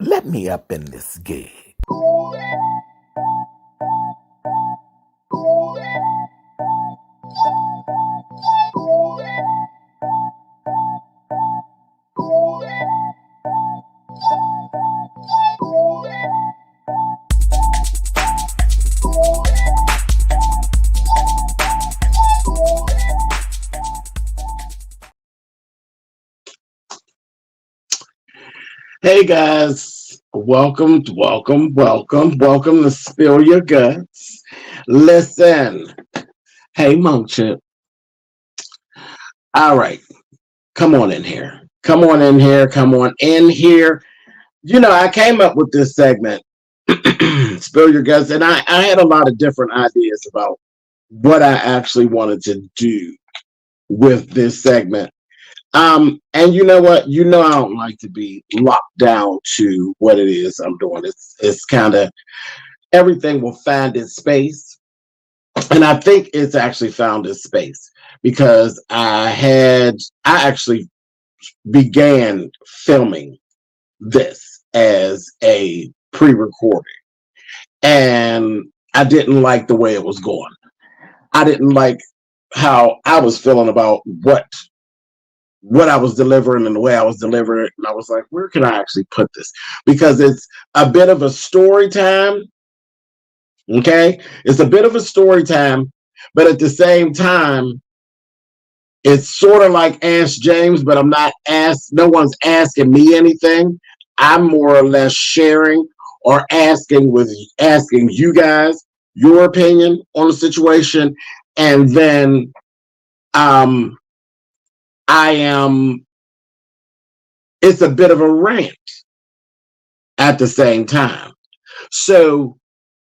Let me up in this gig. Hey guys, welcome to Spill Your Guts. Listen, hey Monk Chip. All right, come on in here. Come on in here. Come on in here. You know, I came up with this segment, Spill Your Guts, and I had a lot of different ideas about what I actually wanted to do with this segment. And you know what? You know I don't like to be locked down to what it is I'm doing. It's kind of everything will find its space. And I think it's actually found its space because I actually began filming this as a pre-recording. And I didn't like the way it was going. I didn't like how I was feeling about what I was delivering and the way I was delivering it. And I was like, where can I actually put this? Because it's a bit of a story time. Okay. It's a bit of a story time, but at the same time, it's sort of like Ask James, but no one's asking me anything. I'm more or less sharing or asking you guys your opinion on the situation. And then it's a bit of a rant at the same time. So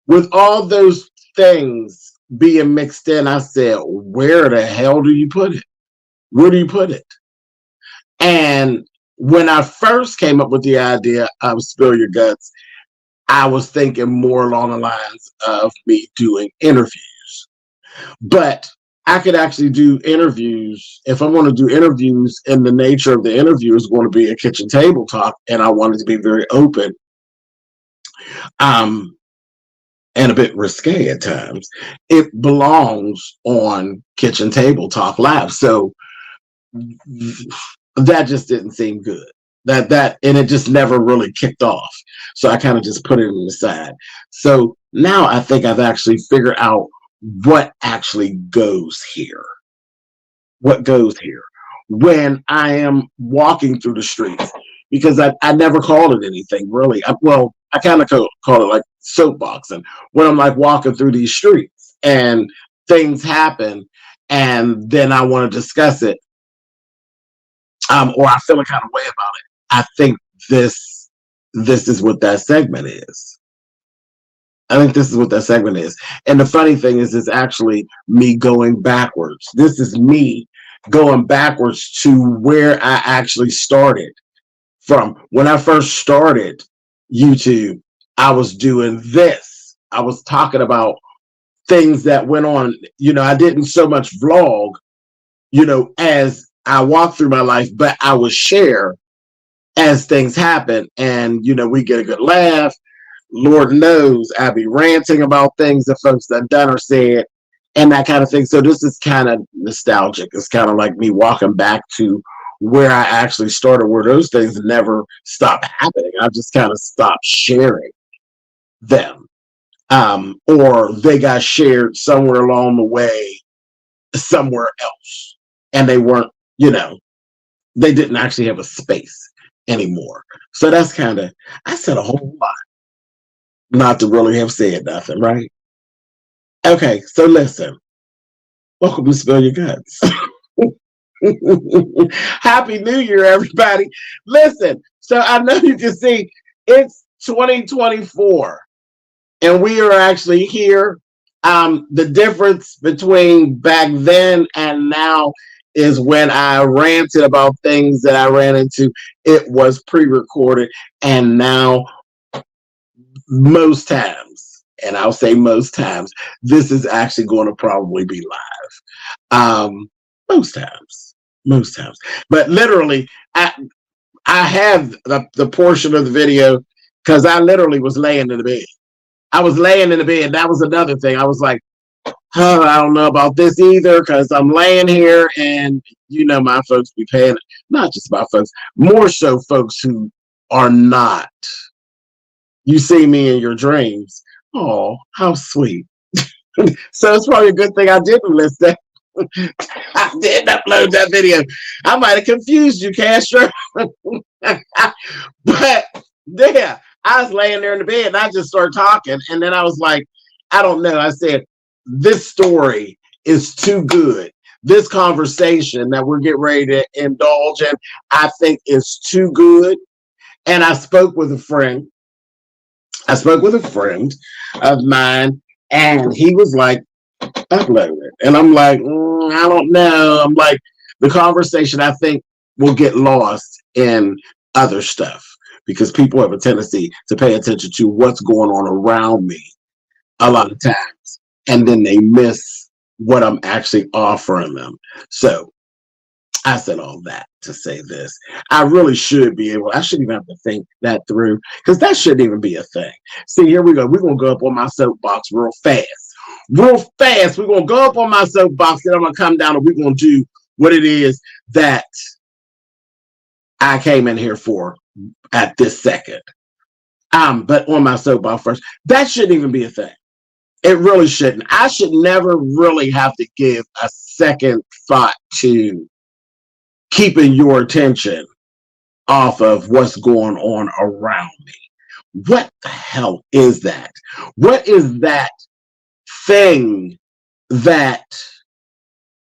with all those things being mixed in, I said, where the hell do you put it? Where do you put it? And when I first came up with the idea of Spill Your Guts, I was thinking more along the lines of me doing interviews. But I could actually do interviews. If I want to do interviews, and the nature of the interview is going to be a kitchen table talk, and I wanted to be very open, and a bit risque at times, it belongs on Kitchen Table Talk Live. So that just didn't seem good. And it just never really kicked off. So I kind of just put it on the side. So now I think I've actually figured out what actually goes here. What goes here when I am walking through the streets, because I never called it anything really. I kind of call it like soapboxing when I'm like walking through these streets and things happen, and then I want to discuss it, or I feel a kind of way about it. I think this is what that segment is. I think this is what that segment is. And the funny thing is, it's actually me going backwards. This is me going backwards to where I actually started from. When I first started YouTube, I was doing this. I was talking about things that went on. You know, I didn't so much vlog, you know, as I walked through my life, but I would share as things happen. And, you know, we get a good laugh. Lord knows I'd be ranting about things that folks that done or said and that kind of thing. So this is kind of nostalgic. It's kind of like me walking back to where I actually started, where those things never stopped happening. I just kind of stopped sharing them. Or they got shared somewhere along the way, somewhere else. And they weren't, you know, they didn't actually have a space anymore. So that's kind of, I said a whole lot not to really have said nothing, right? Okay, so listen. Welcome to Spill Your Guts. Happy New Year, everybody. Listen, so I know you can see it's 2024, and we are actually here. The difference between back then and now is when I ranted about things that I ran into, it was pre-recorded, and now most times, and I'll say most times, this is actually going to probably be live. Most times. But literally, I have the portion of the video because I literally was laying in the bed. I was laying in the bed. That was another thing. I was like, oh, I don't know about this either because I'm laying here and my folks be paying, not just my folks, more so folks who are not. You see me in your dreams. Oh, how sweet. So it's probably a good thing I didn't listen. I didn't upload that video. I might have confused you, Castro. But yeah, I was laying there in the bed and I just started talking. And then I was like, I don't know. I said, this story is too good. This conversation that we're getting ready to indulge in, I think is too good. And I spoke with a friend. I spoke with a friend of mine, and he was like, upload it. And I'm like, I don't know. I'm like, the conversation I think will get lost in other stuff because people have a tendency to pay attention to what's going on around me a lot of times, and then they miss what I'm actually offering them. So I said all that to say this. I really should be able, I shouldn't even have to think that through because that shouldn't even be a thing. See, here we go. We're going to go up on my soapbox real fast. Real fast. We're going to go up on my soapbox and I'm going to come down and we're going to do what it is that I came in here for at this second. But on my soapbox first, that shouldn't even be a thing. It really shouldn't. I should never really have to give a second thought to keeping your attention off of what's going on around me. What the hell is that? What is that thing that,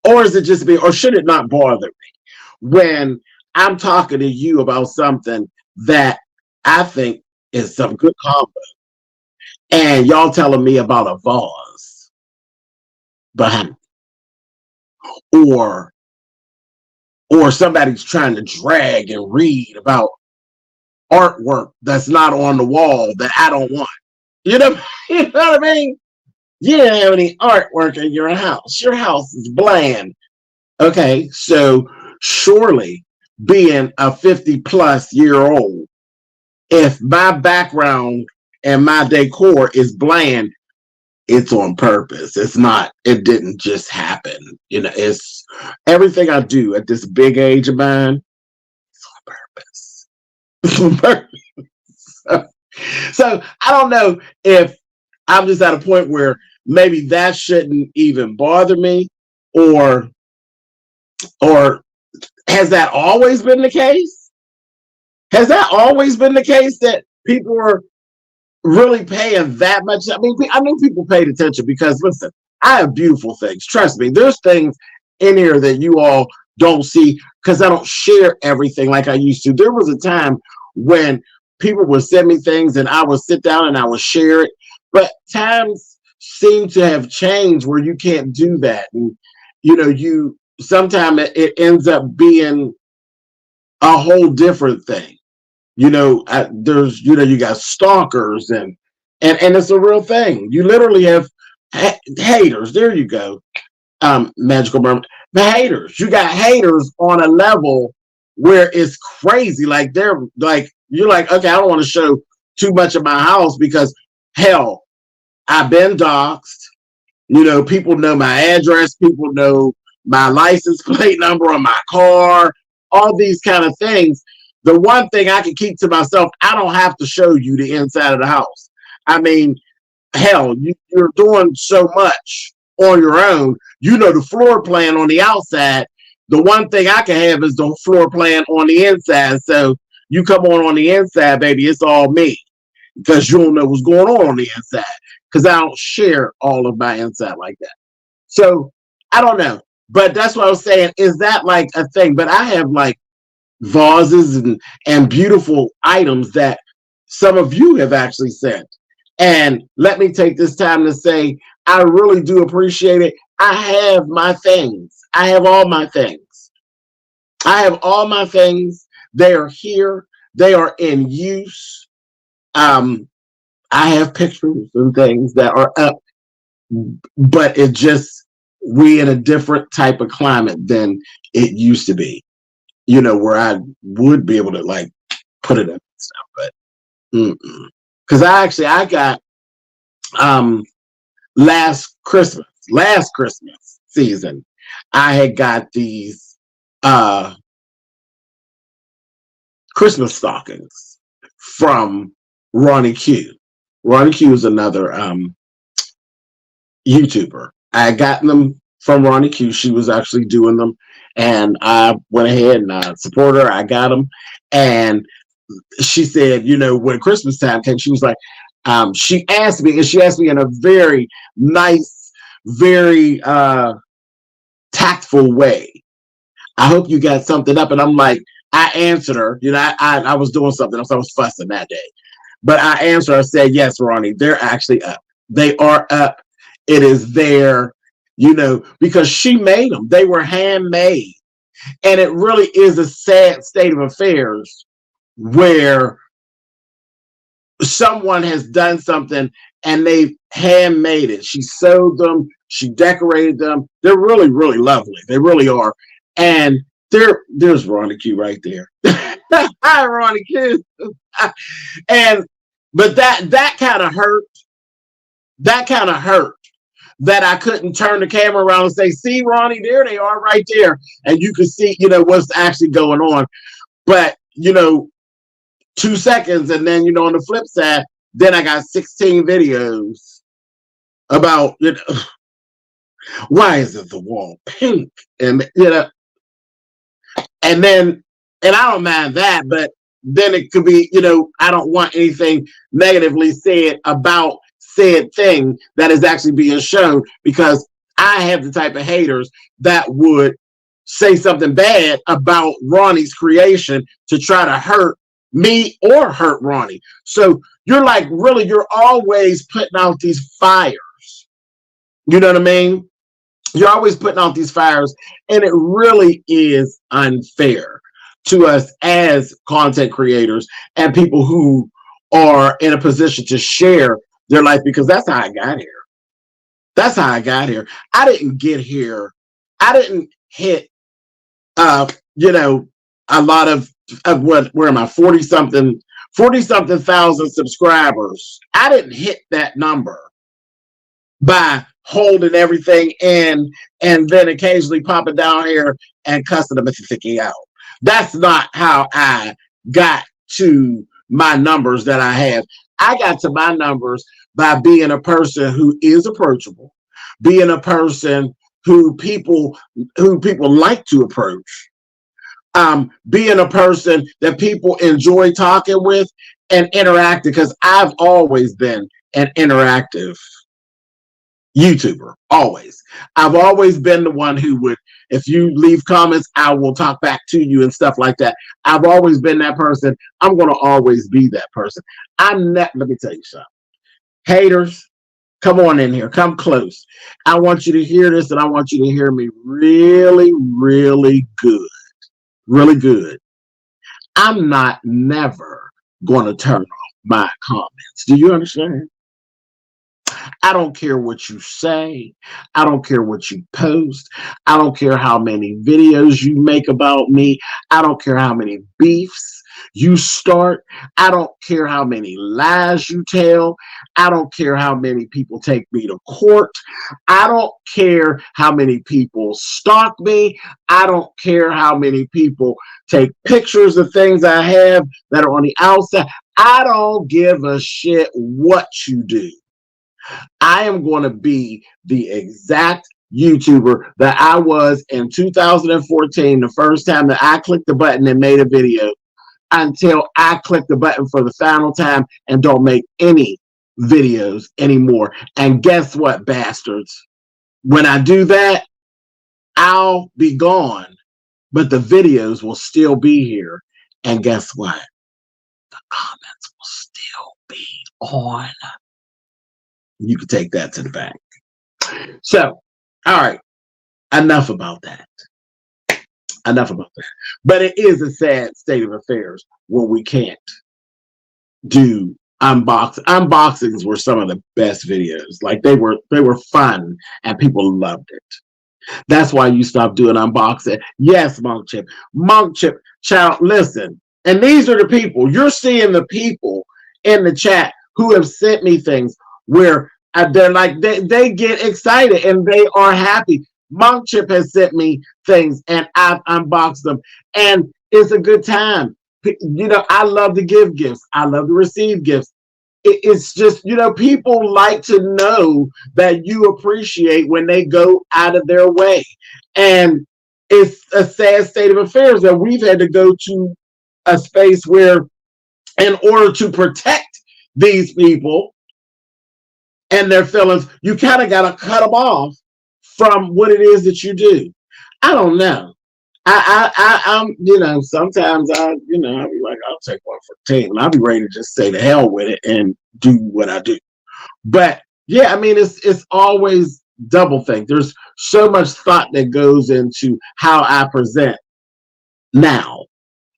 or is it just me, or should it not bother me when I'm talking to you about something that I think is some good combo and y'all telling me about a vase behind me, or somebody's trying to drag and read about artwork that's not on the wall that I don't want. You know what I mean? You don't have any artwork in your house. Your house is bland. Okay, so surely being a 50-plus-year-old, if my background and my decor is bland, it's on purpose. It's not, it didn't just happen. It's everything I do at this big age of mine, it's on purpose. It's on purpose. So I don't know if I'm just at a point where maybe that shouldn't even bother me, or has that always been the case? Has that always been the case that people are really paying that much? I mean, I know people paid attention because, listen, I have beautiful things. Trust me, there's things in here that you all don't see because I don't share everything like I used to. There was a time when people would send me things and I would sit down and I would share it, but times seem to have changed where you can't do that. And, sometimes it ends up being a whole different thing. There's, you got stalkers and it's a real thing. You literally have haters. There you go. Magical Mermaid. The haters. You got haters on a level where it's crazy. Like they're like, you're like, okay, I don't want to show too much of my house because hell, I've been doxxed. People know my address. People know my license plate number on my car. All these kind of things. The one thing I can keep to myself, I don't have to show you the inside of the house. I mean, hell, you're doing so much on your own. The floor plan on the outside. The one thing I can have is the floor plan on the inside. So you come on the inside, baby, it's all me because you don't know what's going on the inside because I don't share all of my inside like that. So I don't know. But that's what I was saying. Is that like a thing? But I have like vases and beautiful items that some of you have actually sent. And let me take this time to say, I really do appreciate it. I have my things. I have all my things. I have all my things. They are here. They are in use. I have pictures and things that are up, but it just, we in a different type of climate than it used to be. you know, where I would be able to like put it up and stuff, but because I got last Christmas season, I had got these Christmas stockings from Ronnie Q. Ronnie Q is another YouTuber. I had gotten them from Ronnie Q. She was actually doing them, and I went ahead and supported her. I got them, and she said, you know, when Christmas time came, she was like, she asked me in a very nice, very tactful way, I hope you got something up. And I'm like, I answered her, you know, I was doing something else. I was fussing that day. But I answered her, I said, yes, Ronnie, they're actually up. They are up. It is there, you know, because she made them. They were handmade. And it really is a sad state of affairs where someone has done something and they've handmade it. She sewed them, she decorated them. They're really, really lovely. They really are. And there's Ronnie Q right there. Hi, Ronnie Q. But that kind of hurt. That kind of hurt that I couldn't turn the camera around and say, see, Ronnie, there they are right there. And you can see, you know, what's actually going on. But, you know, 2 seconds, and then, you know, on the flip side, then I got 16 videos about, you know, why is it the wall pink? And, you know, and then, and I don't mind that, but then it could be, you know, I don't want anything negatively said about said thing that is actually being shown, because I have the type of haters that would say something bad about Ronnie's creation to try to hurt me or hurt Ronnie. So you're like, really, you're always putting out these fires. You know what I mean? You're always putting out these fires, and it really is unfair to us as content creators and people who are in a position to share their life, because that's how I got here. That's how I got here. I didn't get here. I didn't hit, you know, a lot of what, where am I, 40 something thousand subscribers. I didn't hit that number by holding everything in and then occasionally popping down here and cussing them out. That's not how I got to my numbers that I have. I got to my numbers by being a person who is approachable, being a person who people like to approach, being a person that people enjoy talking with and interacting, because I've always been an interactive YouTuber. Always. I've always been the one who would, if you leave comments, I will talk back to you and stuff like that. I've always been that person. I'm going to always be that person. Let me tell you something. Haters, come on in here. Come close. I want you to hear this, and I want you to hear me really, really good. Really good. I'm not never going to turn off my comments. Do you understand? I don't care what you say. I don't care what you post. I don't care how many videos you make about me. I don't care how many beefs you start. I don't care how many lies you tell. I don't care how many people take me to court. I don't care how many people stalk me. I don't care how many people take pictures of things I have that are on the outside. I don't give a shit what you do. I am going to be the exact YouTuber that I was in 2014, the first time that I clicked the button and made a video, until I click the button for the final time and don't make any videos anymore. And guess what, bastards? When I do that, I'll be gone, but the videos will still be here. And guess what? The comments will still be on. You can take that to the bank. So, all right, enough about that. Enough about that. But it is a sad state of affairs when we can't do unboxing. Unboxings were some of the best videos. Like they were fun and people loved it. That's why you stopped doing unboxing. Yes, Monk Chip. Monk Chip, child, listen. And these are the people. You're seeing the people in the chat who have sent me things where they're like, they get excited and they are happy. Monk Chip has sent me things and I've unboxed them. And it's a good time. You know, I love to give gifts. I love to receive gifts. It's just, you know, people like to know that you appreciate when they go out of their way. And it's a sad state of affairs that we've had to go to a space where, in order to protect these people and their feelings, you kind of got to cut them off from what it is that you do. I don't know. I'm, you know, sometimes I'll be like, I'll take one for the team. And I'll be ready to just say the hell with it and do what I do. But yeah, I mean, it's always double think. There's so much thought that goes into how I present now.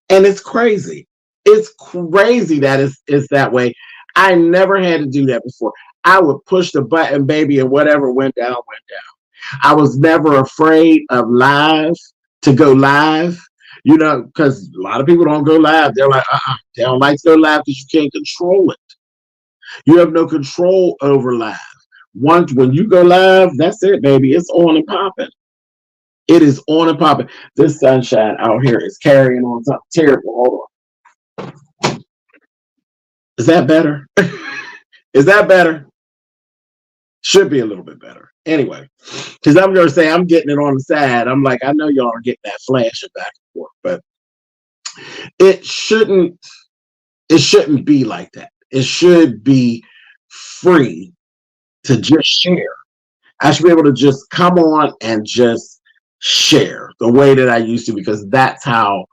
And it's crazy. It's crazy that it's that way. I never had to do that before. I would push the button, baby, and whatever went down, went down. I was never afraid of to go live, you know, because a lot of people don't go live. They're like, they don't like to go live because you can't control it. You have no control over live. Once when you go live, that's it, baby. It's on and popping. It is on and popping. This sunshine out here is carrying on something terrible. Hold on. Is that better? Is that better? Should be a little bit better. Anyway, because I'm going to say I'm getting it on the side. I'm like, I know y'all are getting that flashing back and forth, but it shouldn't be like that. It should be free to just share. I should be able to just come on and just share the way that I used to, because that's how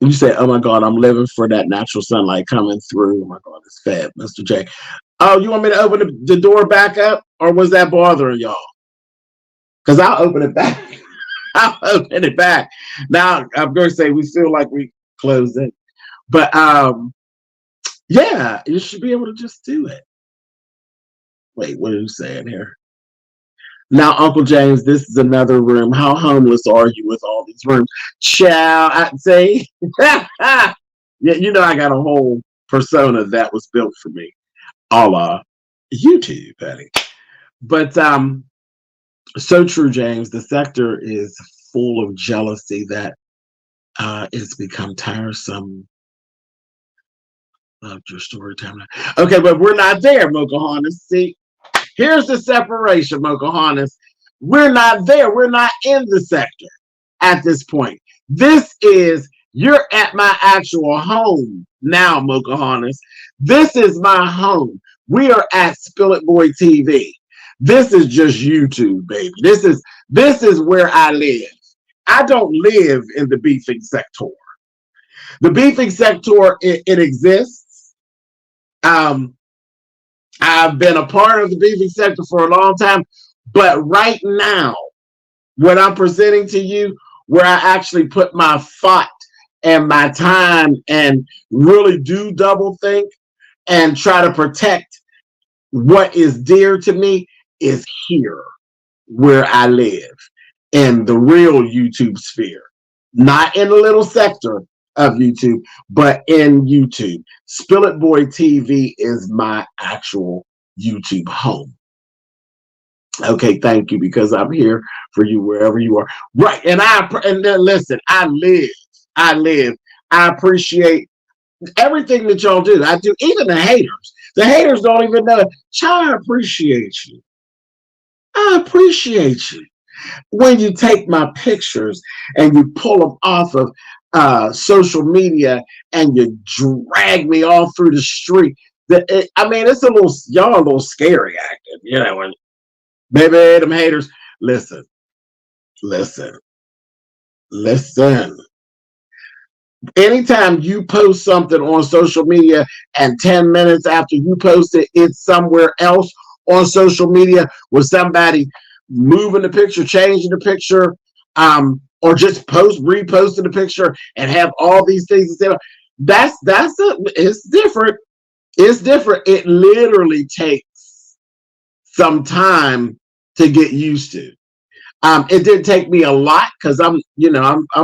you say, oh my God, I'm living for that natural sunlight coming through. Oh my God, it's fab, Mr. J. Oh, you want me to open the door back up, or was that bothering y'all? Because I'll open it back. I'll open it back. Now, I'm going to say we feel like we closed it. But yeah, you should be able to just do it. Wait, what are you saying here? Now, Uncle James, this is another room. How homeless are you with all these rooms? Child, I'd say. Yeah, you know I got a whole persona that was built for me. A la YouTube, Patty. But so true, James. The sector is full of jealousy that it's become tiresome. Loved your story time. Okay, but we're not there, Mochahannes. See, here's the separation, Mochahannes. We're not there. We're not in the sector at this point. This is, you're at my actual home now, Mochahannes. This is my home. We are at SpillitBoyTV. This is just YouTube, baby. This is where I live. I don't live in the beefing sector. The beefing sector, it exists. I've been a part of the beefing sector for a long time, but right now, what I'm presenting to you, where I actually put my thought and my time and really do double think and try to protect what is dear to me, is here where I live, in the real YouTube sphere, not in the little sector of YouTube, but in YouTube. SpillitBoyTV is my actual YouTube home. Okay, thank you, because I'm here for you wherever you are. Right, and then listen, I live. I appreciate everything that y'all do. I do, even the haters. The haters don't even know. Child, I appreciate you. I appreciate you. When you take my pictures and you pull them off of social media and you drag me all through the street. I mean, it's y'all a little scary acting, you know, and maybe them haters, listen. Anytime you post something on social media and 10 minutes after you post it, it's somewhere else on social media with somebody moving the picture, changing the picture, or just reposting the picture and have all these things to say. It's different. It's different. It literally takes some time to get used to. It didn't take me a lot because I'm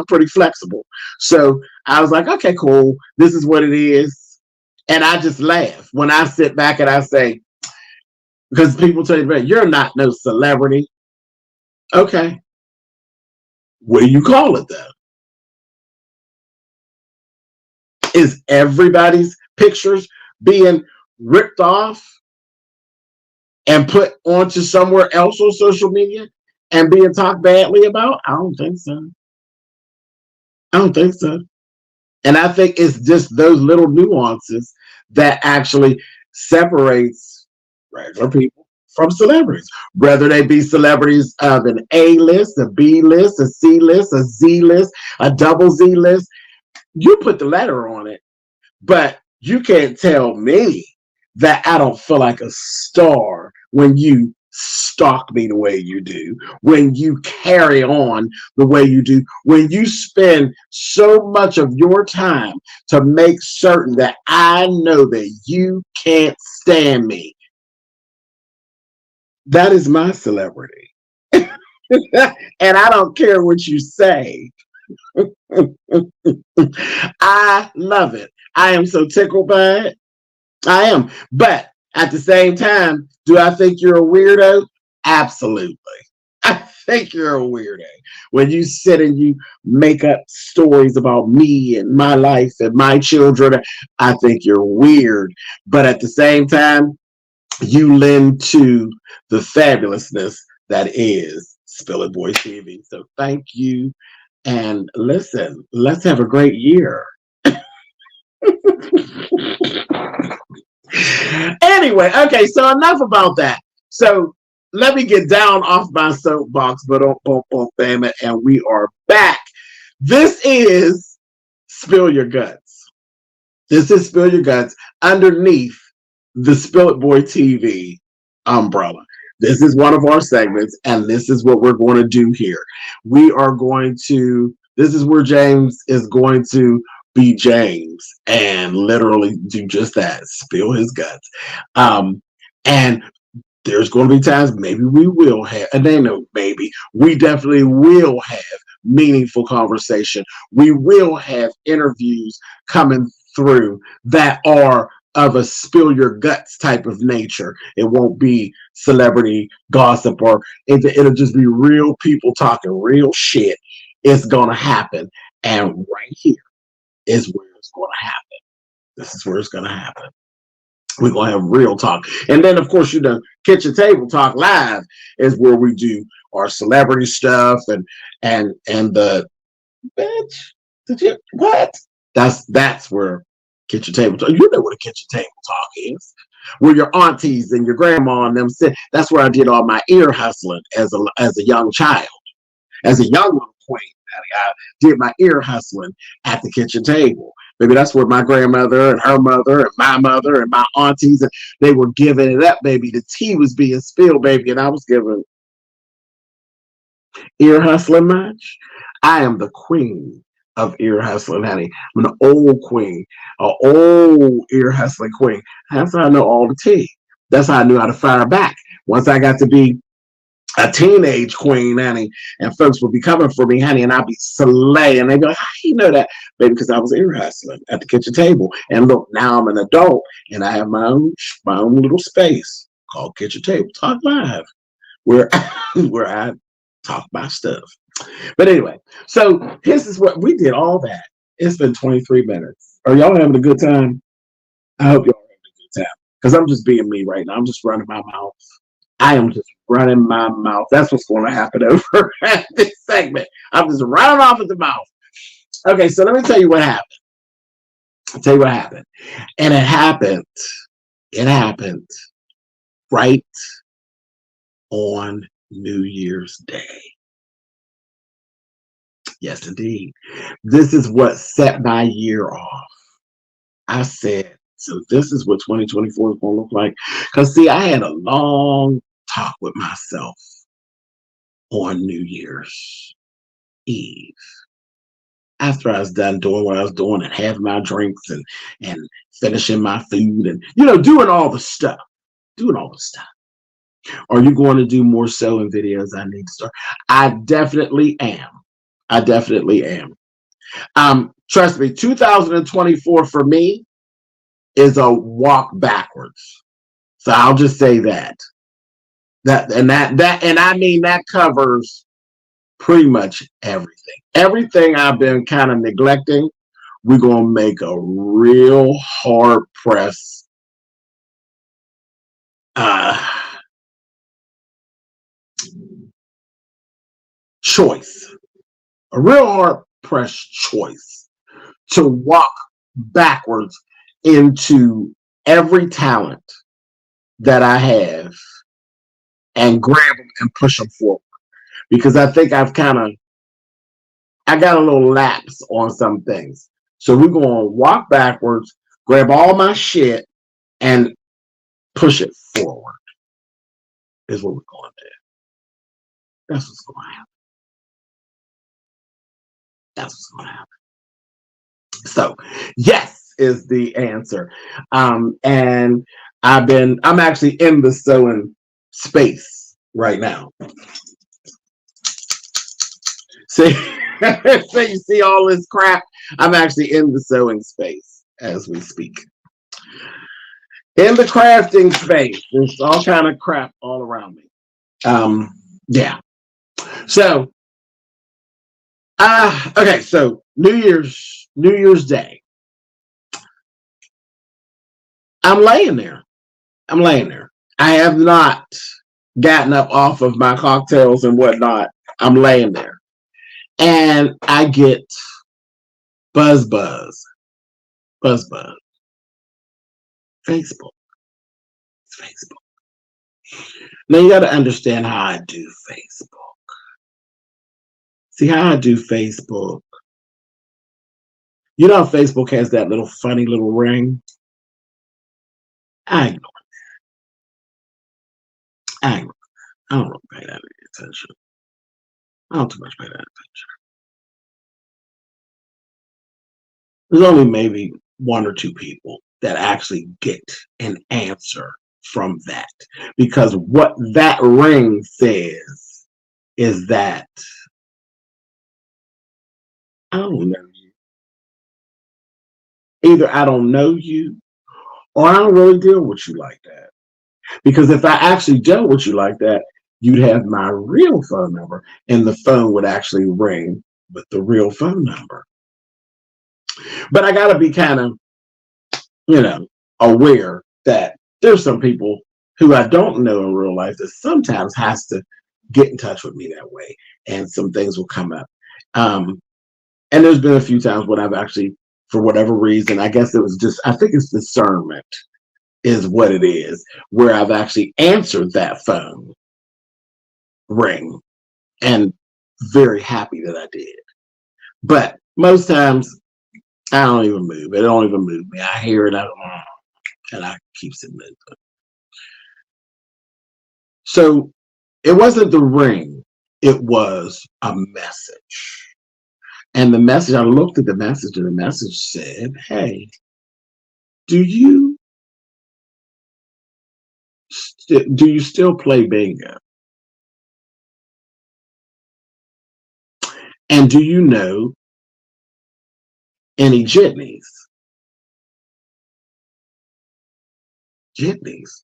pretty flexible. So I was like, okay, cool. This is what it is. And I just laugh when I sit back and I say, because people tell you, you're not no celebrity. Okay. What do you call it then? Is everybody's pictures being ripped off and put onto somewhere else on social media and being talked badly about? I don't think so. I don't think so. And I think it's just those little nuances that actually separates regular people from celebrities, whether they be celebrities of an A list, a B list, a C list, a Z list, a double Z list. You put the letter on it, but you can't tell me that I don't feel like a star when you stalk me the way you do, when you carry on the way you do, when you spend so much of your time to make certain that I know that you can't stand me. That is my celebrity. And I don't care what you say. I love it. I am so tickled by it. I am. But at the same time, do I think you're a weirdo? Absolutely. I think you're a weirdo. When you sit and you make up stories about me and my life and my children, I think you're weird. But at the same time, you lend to the fabulousness that is SpillitBoyTV. So thank you. And listen, let's have a great year. Anyway, okay, so enough about that. So let me get down off my soapbox, but damn it, and we are back. This is Spill Your Guts. This is Spill Your Guts underneath the SpillitBoyTV umbrella. This is one of our segments, and this is what we're going to do here. We are going to, this is where James is going to be James and literally do just that, spill his guts. And there's going to be times maybe we will have, and they know maybe, we definitely will have meaningful conversation. We will have interviews coming through that are of a spill your guts type of nature. It won't be celebrity gossip, or it'll just be real people talking real shit. It's going to happen. And right here is where it's going to happen. This is where it's going to happen. We're going to have real talk. And then, of course, Kitchen Table Talk Live is where we do our celebrity stuff and the bitch. Did you what? That's where Kitchen Table Talk. You know what a Kitchen Table Talk is. Where your aunties and your grandma and them sit. That's where I did all my ear hustling as a young child. As a young little queen, I did my ear hustling at the kitchen table. Maybe that's where my grandmother and her mother and my aunties, and they were giving it up, baby. The tea was being spilled, baby, and I was giving ear hustling much. I am the queen of ear hustling, honey. I'm an old queen, an old ear hustling queen. That's how I know all the tea. That's how I knew how to fire back. Once I got to be a teenage queen, honey, and folks would be coming for me, honey, and I'd be slaying. And they'd go, how do you know that? Baby, because I was ear hustling at the kitchen table. And look, now I'm an adult, and I have my own little space called Kitchen Table Talk Live, where I talk my stuff. But anyway, so this is what we did all that. It's been 23 minutes. Are y'all having a good time? I hope y'all having a good time, because I'm just being me right now. I'm just running my mouth. I am just running my mouth. That's what's going to happen over at this segment. I'm just running off at the mouth. Okay, so let me tell you what happened. I'll tell you what happened. And it happened right on New Year's Day. Yes, indeed. This is what set my year off. I said, so this is what 2024 is going to look like. Because, see, I had a long talk with myself on New Year's Eve. After I was done doing what I was doing and having my drinks and finishing my food and, doing all the stuff. Are you going to do more sewing videos? I need to start. I definitely am. I definitely am. Trust me, 2024 for me is a walk backwards. So I'll just say that. And I mean that covers pretty much everything. Everything I've been kind of neglecting, we're gonna make a real hard press choice. A real hard press choice to walk backwards into every talent that I have and grab them and push them forward. Because I think I got a little lapse on some things. So we're going to walk backwards, grab all my shit, and push it forward is what we're going to do. That's what's going to happen. That's what's going to happen. So, yes is the answer. And I'm actually in the sewing space right now. See, so you see all this crap? I'm actually in the sewing space as we speak. In the crafting space, there's all kind of crap all around me. Yeah. So, okay. So New Year's Day. I'm laying there. I have not gotten up off of my cocktails and whatnot. I'm laying there, and I get buzz. Facebook. It's Facebook. Now you got to understand how I do Facebook. See how I do Facebook. You know how Facebook has that little funny little ring? I ignore it. I don't really pay that attention. I don't too much pay that attention. There's only maybe one or two people that actually get an answer from that. Because what that ring says is that I don't know you. Either I don't know you or I don't really deal with you like that. Because if I actually dealt with you like that, you'd have my real phone number and the phone would actually ring with the real phone number. But I got to be kind of, aware that there's some people who I don't know in real life that sometimes has to get in touch with me that way, and some things will come up. And there's been a few times when I've actually, for whatever reason, I guess it was just, I think it's discernment is what it is, where I've actually answered that phone ring and very happy that I did. But most times I don't even move. It don't even move me. I hear it, and I keeps it moving. So it wasn't the ring, it was a message. And the message, I looked at the message, and the message said, hey, do you still play bingo? And do you know any jitneys? Jitneys?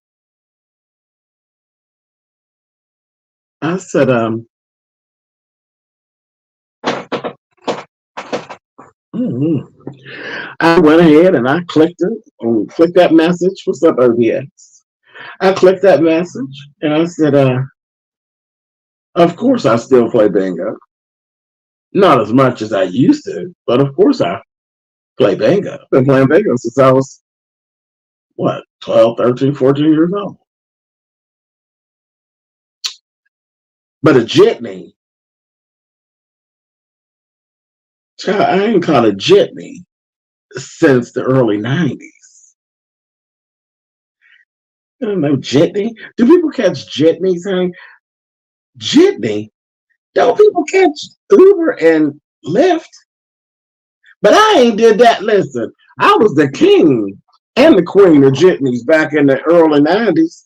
I said, I went ahead and I clicked that message. What's up, OBS? I clicked that message and I said, of course I still play bingo. Not as much as I used to, but of course I play bingo. I've been playing bingo since I was, 12, 13, 14 years old. But a jitney, I ain't caught a jitney since the early 90s. I don't know, jitney? Do people catch jitneys, honey? Jitney? Don't people catch Uber and Lyft? But I ain't did that. Listen, I was the king and the queen of jitneys back in the early 90s.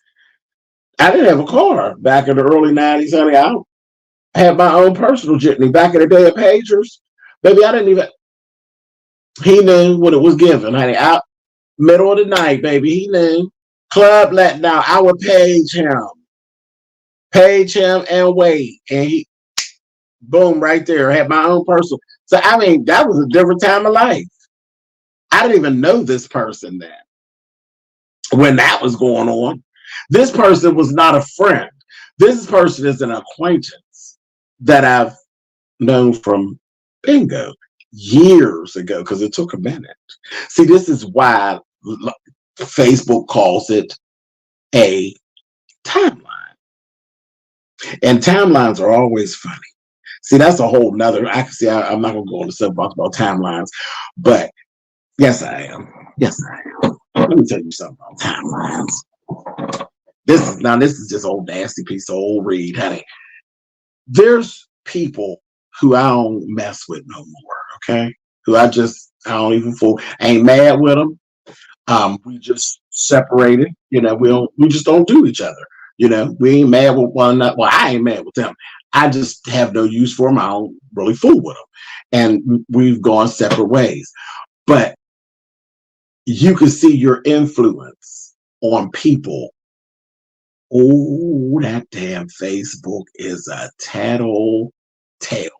I didn't have a car back in the early 90s, honey. I had my own personal jitney back in the day of pagers. Baby, I didn't even, he knew when it was given, honey. Out middle of the night, baby, he knew. Club let down, I would page him and wait. And he, boom, right there. I had my own personal. So, I mean, that was a different time of life. I didn't even know this person then when that was going on. This person was not a friend. This person is an acquaintance that I've known from bingo years ago because it took a minute. See, this is why Facebook calls it a timeline. And timelines are always funny. See, that's a whole nother. I can see. I'm not gonna go on the soapbox about timelines, but yes, I am. Yes, I am. Let me tell you something about timelines. This is just old nasty piece of old read, honey. There's people who I don't mess with no more. Okay, who I don't even fool. I ain't mad with them. We just separated. You know, we just don't do each other. You know, we ain't mad with one another. Well, I ain't mad with them. I just have no use for them. I don't really fool with them. And we've gone separate ways. But you can see your influence on people. Oh, that damn Facebook is a tattletale.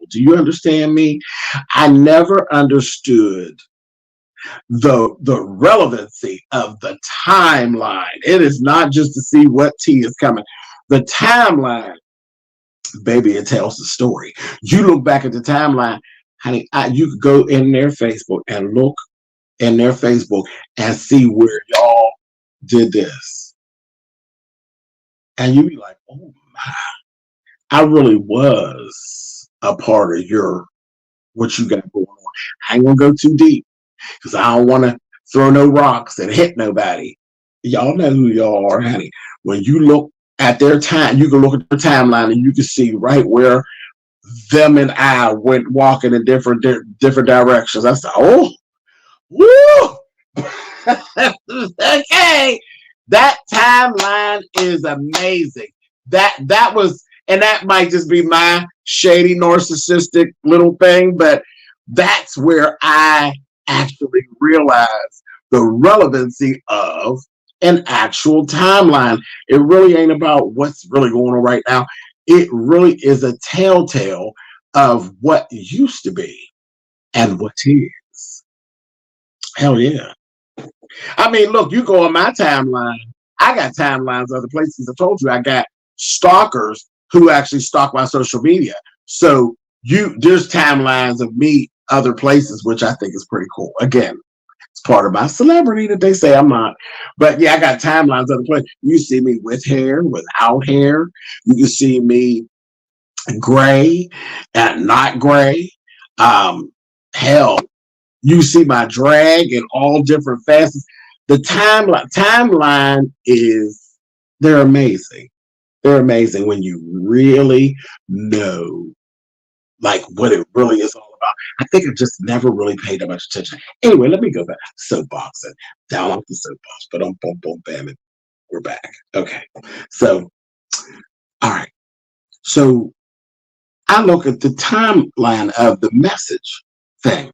Do you understand me? I never understood the relevancy of the timeline. It is not just to see what tea is coming. The timeline, baby, it tells the story. You look back at the timeline, honey, you could go in their Facebook and look in their Facebook and see where y'all did this. And you be like, oh my, I really was a part of what you got going on. I ain't gonna go too deep because I don't want to throw no rocks and hit nobody. Y'all know who y'all are, honey. When you look at their time, you can look at their timeline and you can see right where them and I went walking in different directions. I said, oh, woo! Okay, that timeline is amazing. That was, and that might just be my shady narcissistic little thing, but that's where I actually realize the relevancy of an actual timeline. It really ain't about what's really going on right now. It really is a telltale of what used to be and what is. Hell yeah. I mean, look, you go on my timeline. I got timelines other places. I told you I got stalkers who actually stalk my social media. So there's timelines of me other places, which I think is pretty cool. Again, it's part of my celebrity that they say I'm not. But yeah, I got timelines other places. You see me with hair, without hair. You can see me gray and not gray. Hell, you see my drag in all different facets. The timeline is, they're amazing. They're amazing when you really know like what it really is all about. I think I just never really paid that much attention. Anyway, let me go back. Soapboxing. Down off the soapbox. But boom, bam, and we're back. Okay. So, all right. So I look at the timeline of the message thing.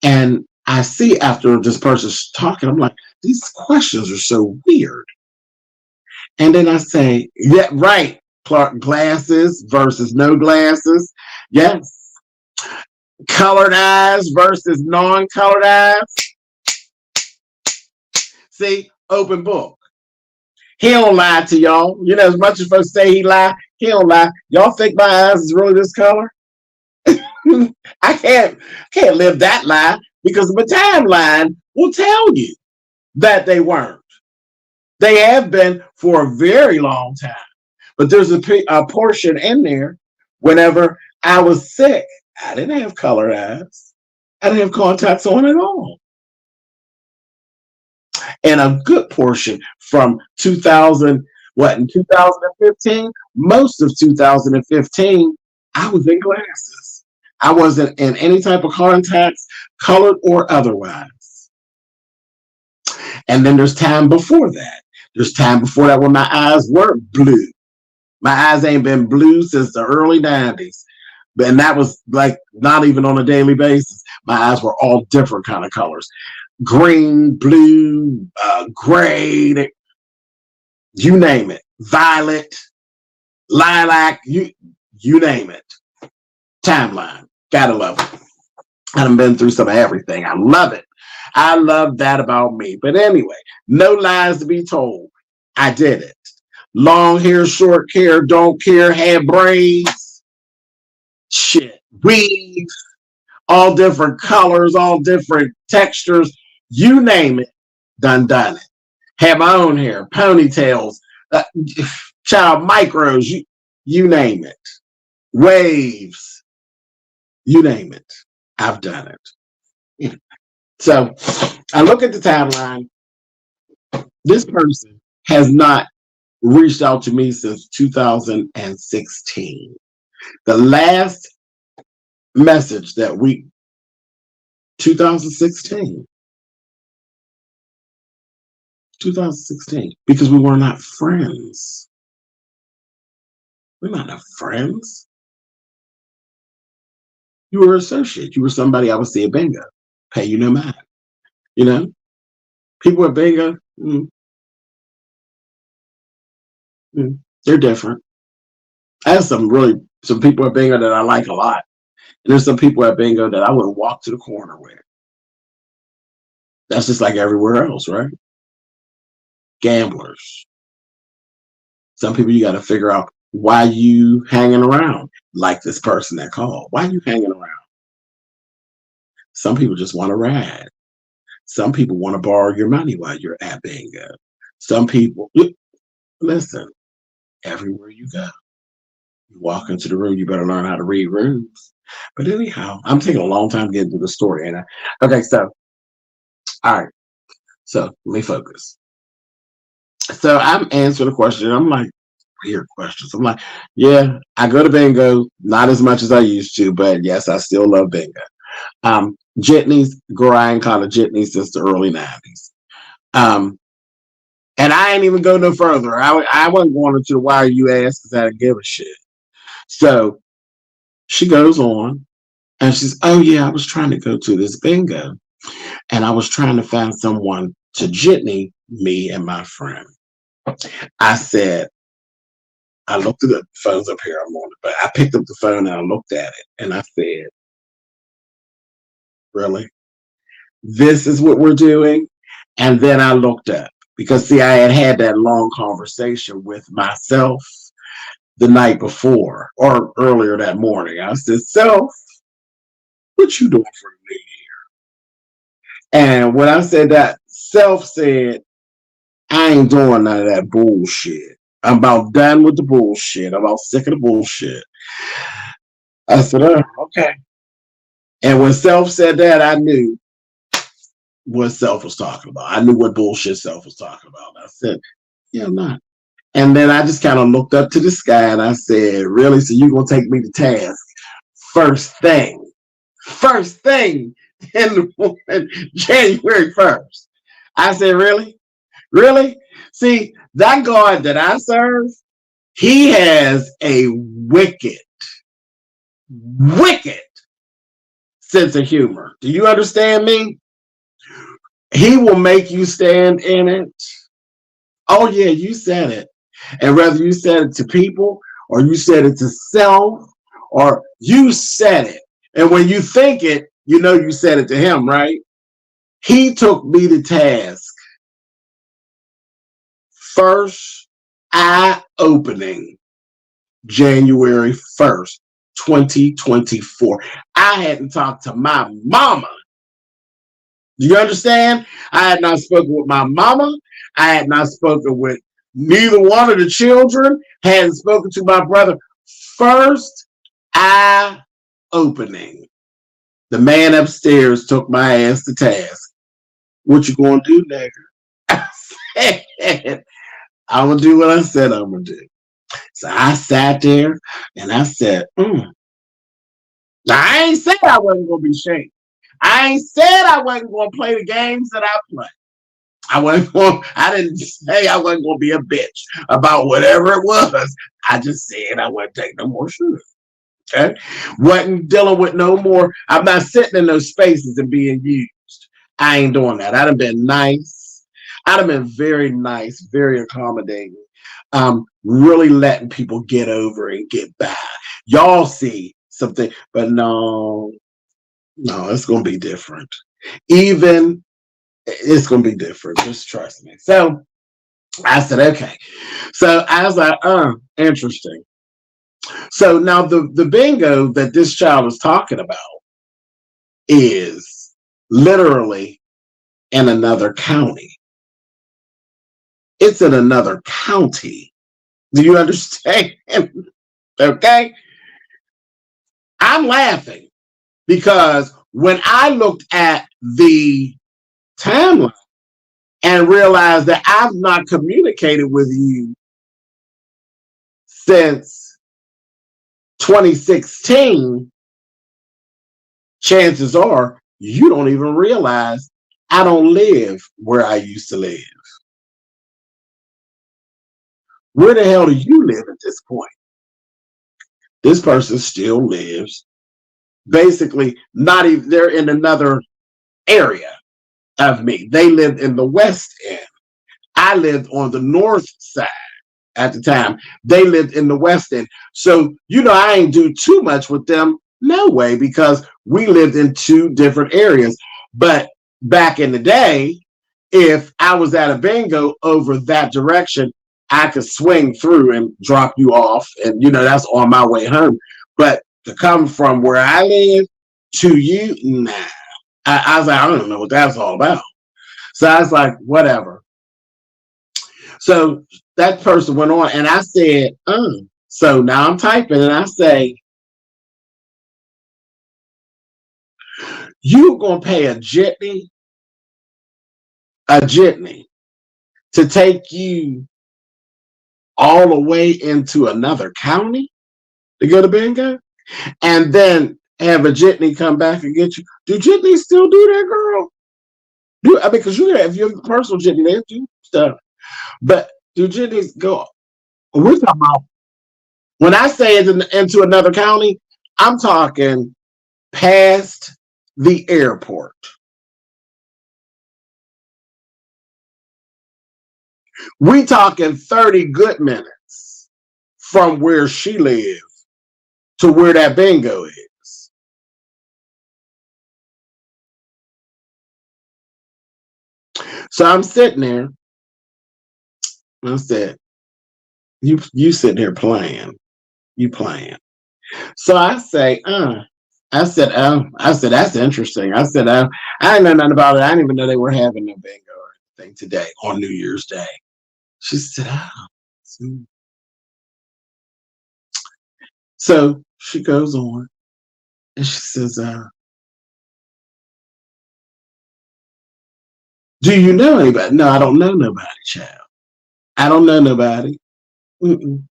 And I see after this person's talking, I'm like, these questions are so weird. And then I say, yeah, right, Clark, glasses versus no glasses. Yes. Colored eyes versus non-colored eyes. See, open book. He don't lie to y'all. You know, as much as folks say he lie, he don't lie. Y'all think my eyes is really this color? I can't live that lie because my timeline will tell you that they weren't. They have been for a very long time. But there's a portion in there whenever I was sick, I didn't have colored eyes. I didn't have contacts on at all. And a good portion from 2015, most of 2015, I was in glasses. I wasn't in any type of contacts, colored or otherwise. And then there's time before that. There's time before that when my eyes were blue. My eyes ain't been blue since the early 90s. And that was like not even on a daily basis. My eyes were all different kind of colors. Green, blue, gray, you name it. Violet, lilac, you name it. Timeline. Gotta love it. I've been through some of everything. I love it. I love that about me. But anyway, no lies to be told. I did it. Long hair, short hair, don't care, had braids, shit, weave, all different colors, all different textures, you name it, done it. Had my own hair, ponytails, child micros, you name it, waves, you name it. I've done it. So I look at the timeline. This person has not reached out to me since 2016. The last message that 2016, because we were not friends. We're not friends. You were an associate. You were somebody I would see at bingo. Pay you no mind. You know? People at bingo, they're different. I have some people at bingo that I like a lot. And there's some people at bingo that I wouldn't walk to the corner with. That's just like everywhere else, right? Gamblers. Some people you got to figure out why you hanging around, like this person that called. Why you hanging around? Some people just want to ride. Some people want to borrow your money while you're at bingo. Some people, listen, everywhere you go, you walk into the room, you better learn how to read rooms. But anyhow, I'm taking a long time getting to the story, ain't I? Okay, so, all right. So let me focus. So I'm answering the question. I'm like, weird questions. I'm like, yeah, I go to bingo, not as much as I used to, but yes, I still love bingo. Jitneys, girl, I ain't called a jitney since the early 90s. And I ain't even go no further. I wasn't going into the why are you ask because I didn't give a shit. So she goes on and she's, oh yeah, I was trying to go to this bingo and I was trying to find someone to jitney me and my friend. I said, I looked at the phones up here. But I picked up the phone and I looked at it and I said, really? This is what we're doing? And then I looked up because see, I had that long conversation with myself the night before or earlier that morning. I said, self, what you doing for the new year? And when I said that, self said, I ain't doing none of that bullshit. I'm about done with the bullshit. I'm about sick of the bullshit. I said, oh, okay. And when self said that, I knew what self was talking about. I knew what bullshit self was talking about. I said, yeah, I'm not. And then I just kind of looked up to the sky and I said, really? So you're going to take me to task? First thing in the morning, January 1st. I said, really? Really? See, that God that I serve, he has a wicked sense of humor. Do you understand me? He will make you stand in it. Oh yeah, you said it. And whether you said it to people or you said it to self or you said it. And when you think it, you know you said it to him, right? He took me to task. First eye opening, January 1st, 2024. I hadn't talked to my mama. Do you understand? I had not spoken with my mama. I had not spoken with neither one of the children. Hadn't spoken to my brother. First eye opening. The man upstairs took my ass to task. What you gonna do, nigga? I said, I'm gonna do what I said I'm gonna do. So I sat there and I said, Now I ain't said I wasn't gonna be shaken. I ain't said I wasn't gonna play the games that I play. I didn't say I wasn't going to be a bitch about whatever it was. I just said I wouldn't take no more sugar. Okay. Wasn't dealing with no more. I'm not sitting in those spaces and being used. I ain't doing that. I'd have been nice. I'd have been very nice, very accommodating. Really letting people get over and get by. Y'all see something, but no, it's going to be different. It's going to be different. Just trust me. So I said, okay. So I was like, interesting. So now the bingo that this child is talking about is literally in another county. It's in another county. Do you understand? Okay. I'm laughing because when I looked at the timeline and realized that I've not communicated with you since 2016, chances are you don't even realize I don't live where I used to live. Where the hell do you live at this point? This person still lives basically not even, they're in another area of me. They lived in the West End. I lived on the north side at the time. They lived in the West End. So, I ain't do too much with them. No way, because we lived in two different areas. But back in the day, if I was at a bingo over that direction, I could swing through and drop you off. And, that's on my way home. But to come from where I live to you, nah. I was like, I don't know what that's all about. So I was like, whatever. So that person went on and I said, so now I'm typing and I say, you're going to pay a jitney to take you all the way into another county to go to bingo and then have a jitney come back and get you. Do jitneys still do that, girl? Because if you're personal jitney, they do stuff. But do jitneys go? We're talking about, when I say it's into another county, I'm talking past the airport. We talking 30 good minutes from where she lives to where that bingo is. So I'm sitting there. I said, you sitting here playing. You playing. So I say, I said, that's interesting. I said, I didn't know nothing about it. I didn't even know they were having no bingo or anything today on New Year's Day. She said, So she goes on and she says, do you know anybody? No, I don't know nobody, child. I don't know nobody. Mm-mm.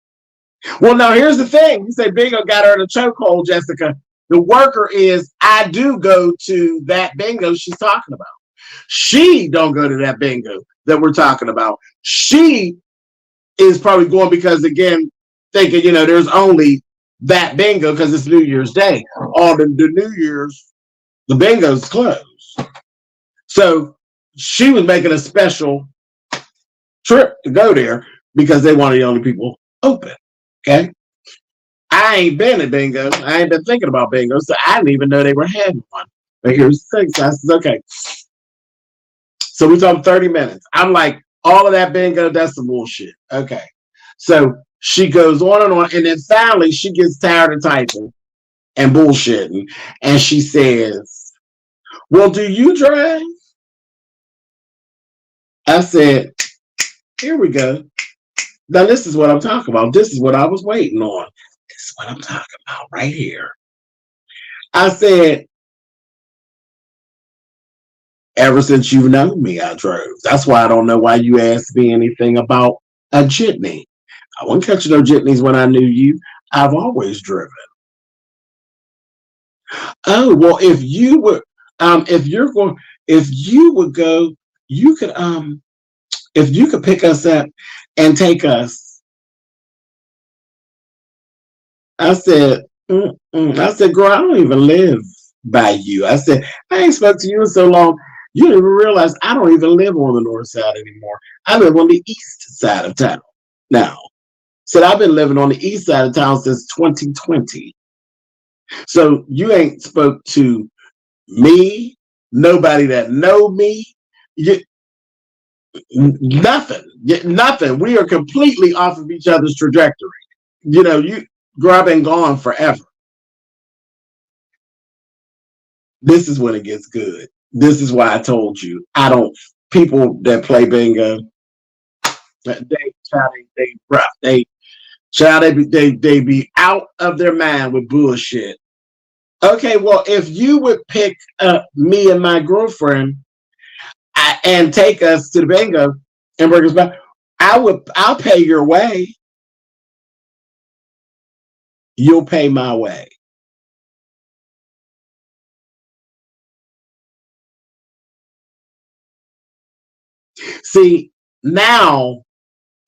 Well, now here's the thing. You say bingo got her in a chokehold, Jessica. The worker is, I do go to that bingo she's talking about. She don't go to that bingo that we're talking about. She is probably going because, again, thinking, there's only that bingo because it's New Year's Day. All the New Year's, the bingo's closed. So she was making a special trip to go there because they wanted the only people open. Okay. I ain't been at bingo. I ain't been thinking about bingo, so I didn't even know they were having one. But here's the thing. So I said, okay. So we talked 30 minutes. I'm like, all of that bingo, that's some bullshit. Okay. So she goes on, and then finally she gets tired of typing and bullshitting. And she says, well, do you drive? I said, here we go. Now, this is what I'm talking about. This is what I was waiting on. This is what I'm talking about right here. I said, ever since you've known me, I drove. That's why I don't know why you asked me anything about a jitney. I wasn't catching no jitneys when I knew you. I've always driven. Oh, well, if you would go, you could if you could pick us up and take us, I said, I said, girl, I don't even live by you. I said, I ain't spoke to you in so long. You didn't even realize I don't even live on the north side anymore. I live on the east side of town now. Said I've been living on the east side of town since 2020. So you ain't spoke to me, nobody that know me, nothing. We are completely off of each other's trajectory. Girl, I've been gone forever. This is when it gets good. This is why I told you people that play bingo, they rough. They be out of their mind with bullshit. Okay, well, if you would pick up me and my girlfriend and take us to the bingo and bring us back, I'll pay your way. You'll pay my way. See, now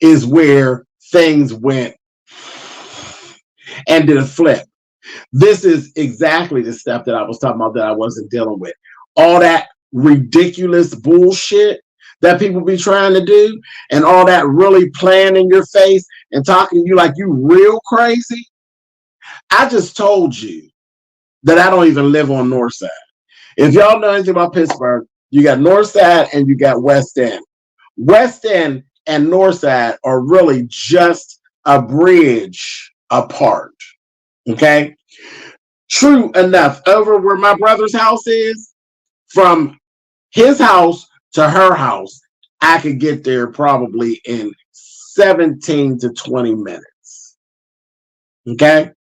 is where things went and did a flip. This is exactly the stuff that I was talking about that I wasn't dealing with. All that ridiculous bullshit that people be trying to do, and all that really playing in your face and talking to you like you real crazy. I just told you that I don't even live on North Side. If y'all know anything about Pittsburgh, you got North Side and you got West End. West End and North Side are really just a bridge apart. Okay? True enough, over where my brother's house is, from his house to her house, I could get there probably in 17 to 20 minutes. Okay?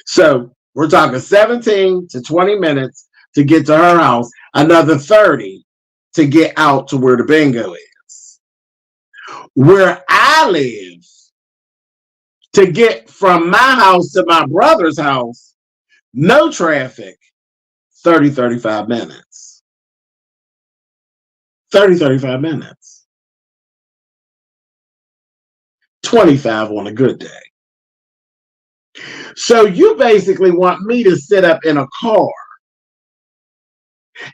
So we're talking 17 to 20 minutes to get to her house, another 30 to get out to where the bingo is. Where I live, to get from my house to my brother's house, no traffic, 30, 35 minutes. 30, 35 minutes. 25 on a good day. So you basically want me to sit up in a car.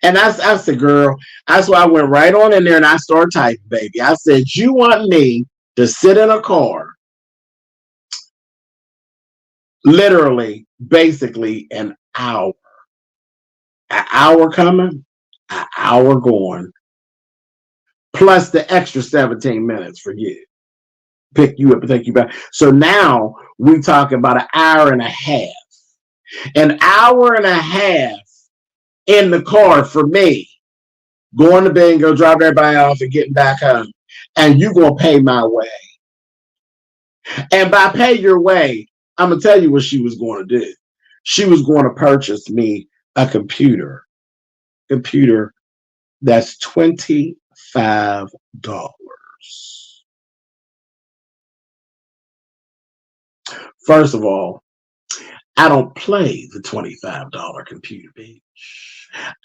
And I said, girl, that's why I went right on in there and I started typing, baby. I said, you want me to sit in a car, literally, basically an hour. An hour coming, an hour going, plus the extra 17 minutes for you. Pick you up and take you back. So now we talk about an hour and a half. An hour and a half in the car for me, going to bingo, dropping everybody off and getting back home. And you're going to pay my way. And by pay your way, I'm going to tell you what she was going to do. She was going to purchase me a computer that's $25. First of all, I don't play the $25 computer, bitch.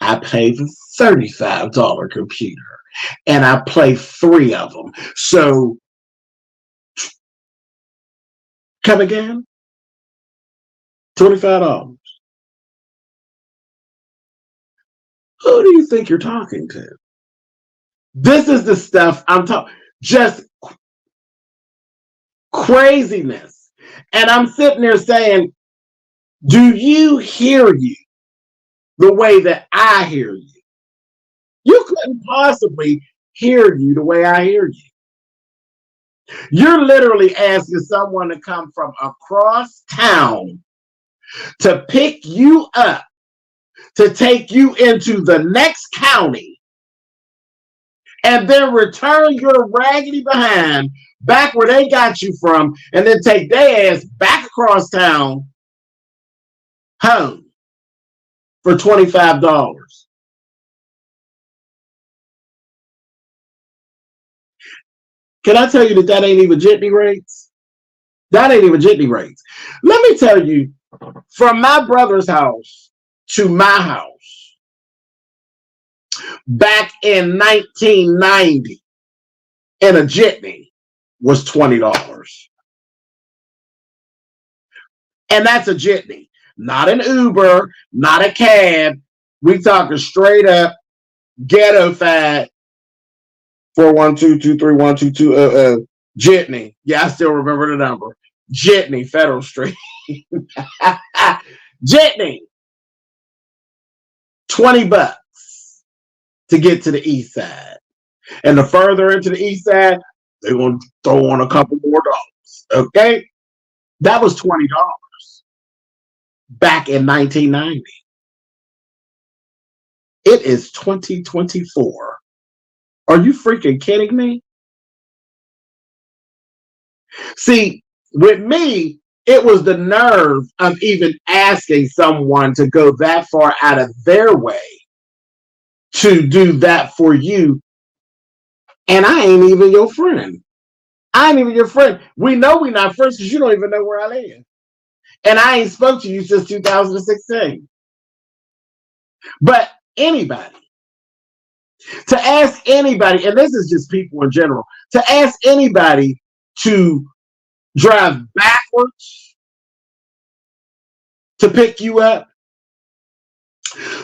I pay the $35 computer, and I play 3 of them. So, come again? $25. Who do you think you're talking to? This is the stuff I'm talking. Just craziness. And I'm sitting there saying, do you hear you the way that I hear you? You couldn't possibly hear you the way I hear you. You're literally asking someone to come from across town to pick you up, to take you into the next county, and then return your raggedy behind back where they got you from, and then take their ass back across town home for $25. Can I tell you that ain't even jitney rates? That ain't even jitney rates. Let me tell you, from my brother's house to my house, back in 1990, in a jitney was $20. And that's a jitney, not an Uber, not a cab. We talking straight up ghetto fat 412-231-2200 jitney. Yeah, I still remember the number. Jitney, Federal Street. Jitney. $20 to get to the east side. And the further into the east side, they're going to throw on a couple more dollars. Okay? That was $20 back in 1990. It is 2024. Are you freaking kidding me? See, with me, it was the nerve of even asking someone to go that far out of their way to do that for you. And I ain't even your friend. I ain't even your friend. We know we're not friends because you don't even know where I live. And I ain't spoke to you since 2016. But anybody, to ask anybody, and this is just people in general, to ask anybody to drive backwards to pick you up,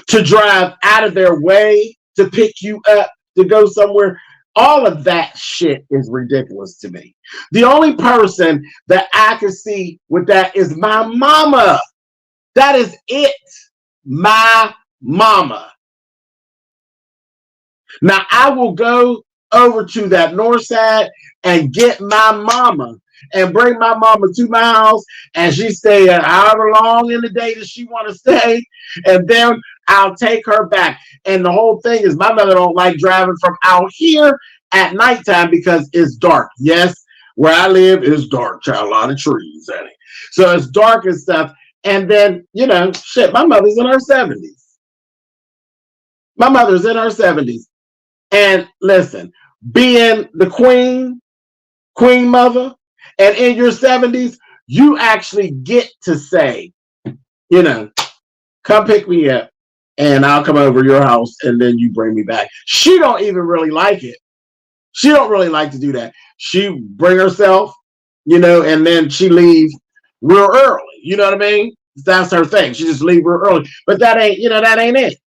to drive out of their way to pick you up, to go somewhere, all of that shit is ridiculous to me. The only person that I can see with that is my mama. That is it. My mama. Now, I will go over to that north side and get my mama and bring my mama to my house, and she stay however long in the day that she want to stay, and then I'll take her back. And the whole thing is my mother don't like driving from out here at nighttime because it's dark. Yes, where I live is dark, child, a lot of trees in it. So it's dark and stuff. And then, you know, shit, my mother's in her 70s. My mother's in her 70s. And listen, being the queen mother, and in your 70s, you actually get to say, you know, come pick me up and I'll come over your house and then you bring me back. She don't even really like it. She don't really like to do that. She bring herself, you know, and then she leave real early. You know what I mean? That's her thing. She just leave real early. But that ain't, you know, that ain't it.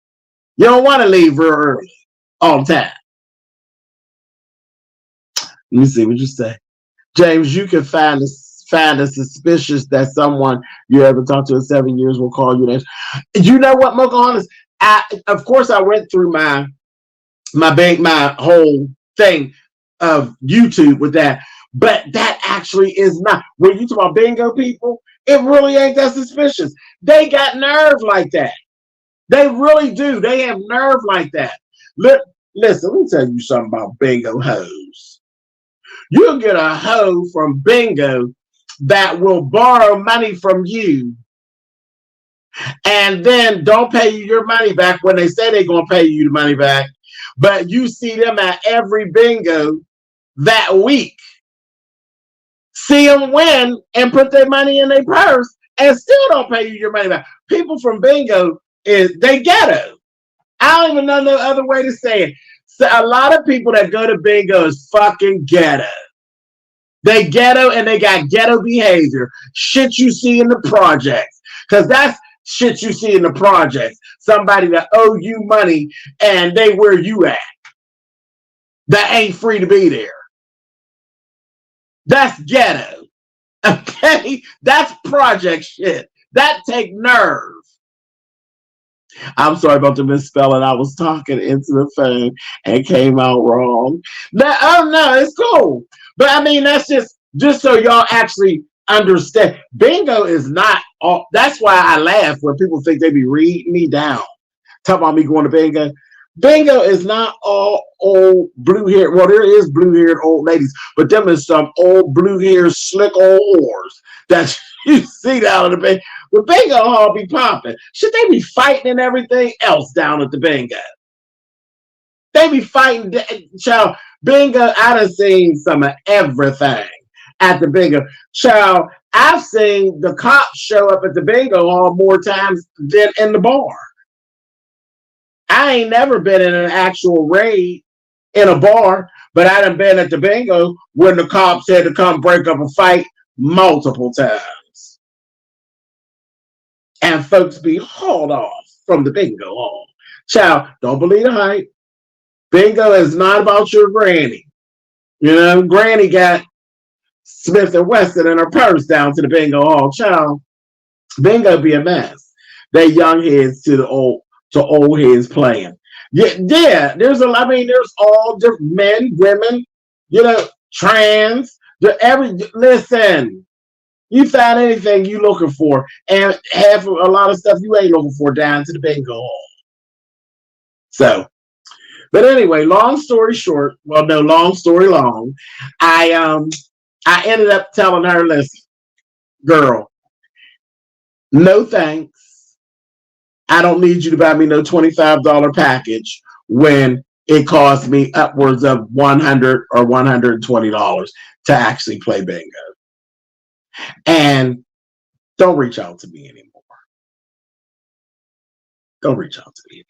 You don't want to leave real early all the time. Let me see what you say. James, you can find it suspicious that someone you ever talked to in 7 years will call you that. You know what, Pocahontas? Of course, I went through my whole thing of YouTube with that, but that actually is not. When you talk about bingo people, it really ain't that suspicious. They got nerve like that. They really do. They have nerve like that. Listen, let me tell you something about bingo hoes. You'll get a hoe from bingo that will borrow money from you and then don't pay you your money back when they say they're going to pay you the money back. But you see them at every bingo that week. See them win and put their money in their purse and still don't pay you your money back. People from bingo, they ghetto. I don't even know no other way to say it. So a lot of people that go to bingo is fucking ghetto. They ghetto and they got ghetto behavior. Shit you see in the projects. Because that's shit you see in the projects. Somebody that owe you money and they where you at. That ain't free to be there. That's ghetto. Okay? That's project shit. That take nerve. I'm sorry about the misspelling. I was talking into the phone and came out wrong. Oh no, it's cool. But I mean, that's just so y'all actually understand. Bingo is not all. That's why I laugh when people think they be reading me down. Talk about me going to bingo. Bingo is not all old blue-haired. Well, there is blue-haired old ladies, but them is some old blue-haired slick old whores that you see down at the bingo. The bingo hall be popping. Should they be fighting and everything else down at the bingo? They be fighting, child. Bingo, I done seen some of everything at the bingo. Child, I've seen the cops show up at the bingo hall more times than in the bar. I ain't never been in an actual raid in a bar, but I done been at the bingo when the cops had to come break up a fight multiple times. And folks be hauled off from the bingo hall. Child, don't believe the hype. Bingo is not about your granny. You know, granny got Smith and Wesson in her purse down to the bingo hall. Child, bingo be a mess. They young heads to old heads playing. Yeah, there's there's all different men, women, you know, trans, listen, you find anything you looking for, and have a lot of stuff you ain't looking for down to the bingo hall. So, but anyway, long story short, well, no, long story long, I ended up telling her, listen, girl, no thanks. I don't need you to buy me no $25 package when it costs me upwards of $100 or $120 to actually play bingo. And don't reach out to me anymore. Don't reach out to me anymore.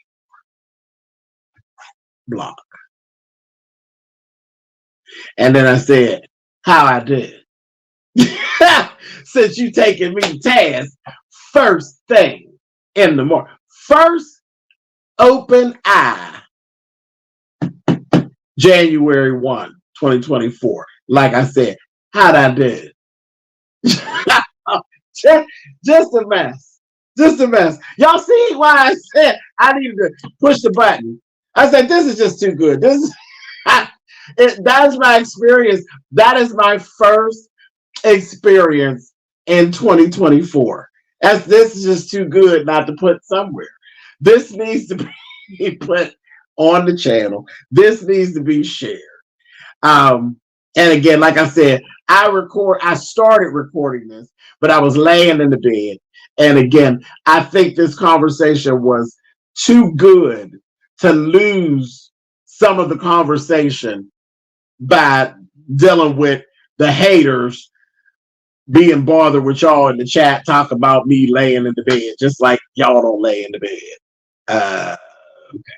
Block. And then I said, how I did. Since you taking me to task, first thing in the morning. First open eye, January 1, 2024. Like I said, how'd I did? Just a mess. Just a mess. Y'all see why I said I needed to push the button? I said, this is just too good. That is my experience. That is my first experience in 2024. This is just too good not to put somewhere. This needs to be put on the channel. This needs to be shared. And again, like I said, I started recording this, but I was laying in the bed. And again, I think this conversation was too good to lose some of the conversation by dealing with the haters being bothered with y'all in the chat talk about me laying in the bed, just like y'all don't lay in the bed. Okay.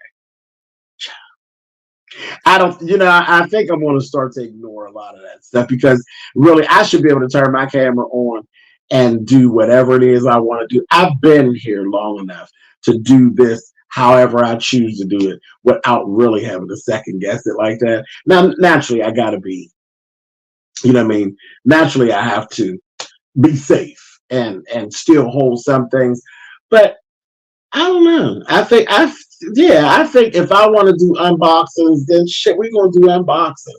I think I'm going to start to ignore a lot of that stuff, because really I should be able to turn my camera on and do whatever it is I want to do. I've been here long enough to do this however I choose to do it without really having to second guess it like that. Now, naturally, I got to be, naturally I have to be safe and still hold some things. But I don't know. I think if I want to do unboxings, then shit, we're going to do unboxings.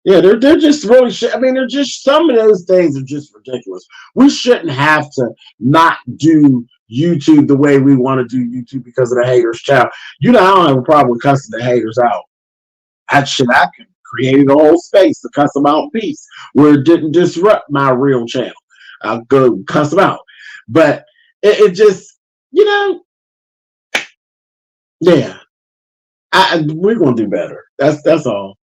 Yeah, they're just really shit. They're just, some of those things are just ridiculous. We shouldn't have to not do YouTube the way we want to do YouTube because of the haters. Child, I don't have a problem with cussing the haters out. I can create a whole space to cuss them out in peace where it didn't disrupt my real channel. I'll go cuss them out. But it just, yeah. We're going to do better. That's all.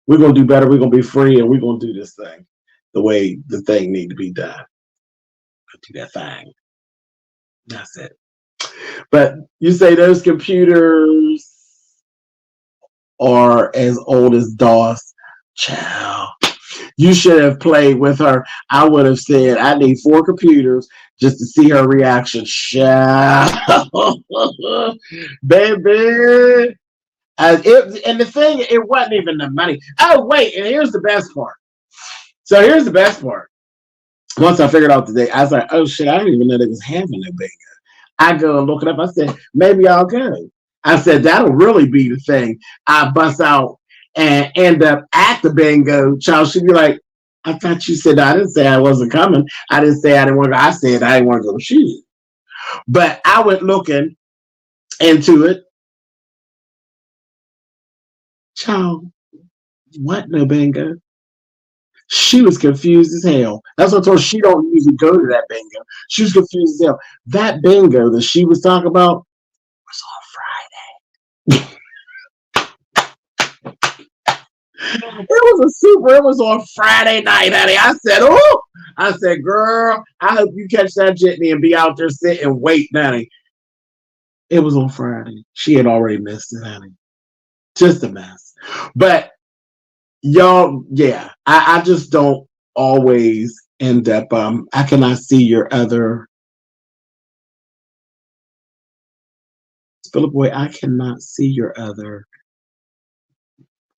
We're going to do better. We're going to be free, and we're going to do this thing the way the thing need to be done. Do that thing. That's it. But you say those computers are as old as DOS. Child, you should have played with her. I would have said, I need 4 computers just to see her reaction. Child. Baby. And the thing, it wasn't even the money. Oh, wait, and here's the best part. So here's the best part. Once I figured out today, I was like, oh shit, I didn't even know they was having a bingo. I go and look it up. I said, maybe I'll go. I said, that'll really be the thing. I bust out and end up at the bingo. Child, she'd be like, I thought you said, I didn't say I wasn't coming. I didn't say I didn't want to go. I said I didn't want to go to shoot. But I went looking into it. Child, what no bingo? She was confused as hell. That's what I told her. She don't usually go to that bingo. She was confused as hell. That bingo that she was talking about was on Friday. It was on Friday night, honey. I said, girl, I hope you catch that jitney and be out there sitting and wait, honey. It was on Friday. She had already missed it, honey. Just a mess. But y'all, yeah, I just don't always end up. I cannot see your other Spillitboy. I cannot see your other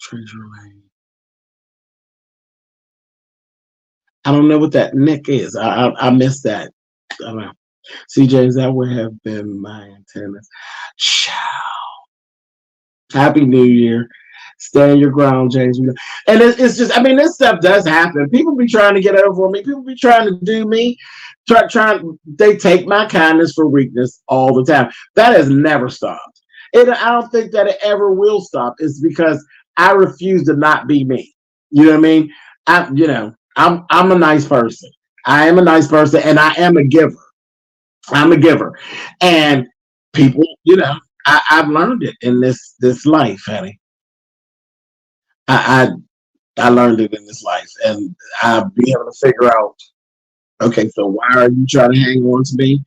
treasure lane. I don't know what that Nick is. I missed that. I don't know. CJs, that would have been my antennas. Ciao. Happy New Year. Stand your ground, James. And it's just, I mean, this stuff does happen. People be trying to get over on me. People be trying to do me. They take my kindness for weakness all the time. That has never stopped. I don't think that it ever will stop. It's because I refuse to not be me. You know what I mean? I'm a nice person. I am a nice person, and I am a giver. I'm a giver, and people, I've learned it in this life, honey. I learned it in this life, and I'll be able to figure out. Okay, so why are you trying to hang on to me?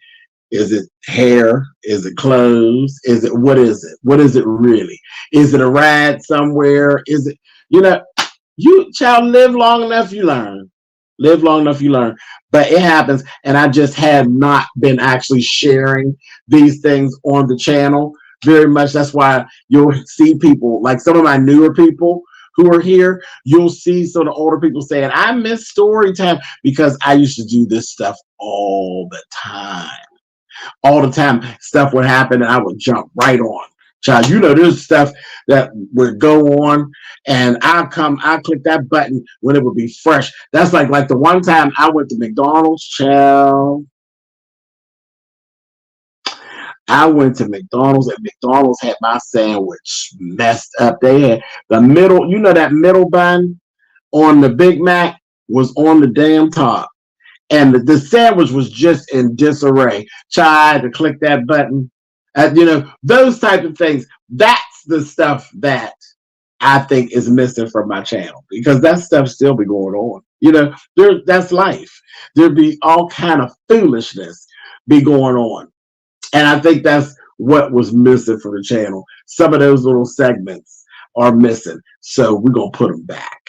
Is it hair? Is it clothes? What is it? What is it really? Is it a ride somewhere? Is it, you child, live long enough, you learn. Live long enough, you learn. But it happens, and I just have not been actually sharing these things on the channel very much. That's why you'll see people, like some of my newer people who are here, you'll see some of the older people saying, I miss story time, because I used to do this stuff all the time. All the time, stuff would happen, and I would jump right on. Child, there's stuff that would go on, and I click that button when it would be fresh. That's like the one time I went to McDonald's, child. I went to McDonald's, and McDonald's had my sandwich messed up. They had the middle, that middle bun on the Big Mac was on the damn top. And the sandwich was just in disarray. Tried to click that button. Those type of things. That's the stuff that I think is missing from my channel, because that stuff still be going on. That's life. There'd be all kind of foolishness be going on. And I think that's what was missing from the channel. Some of those little segments are missing. So we're going to put them back.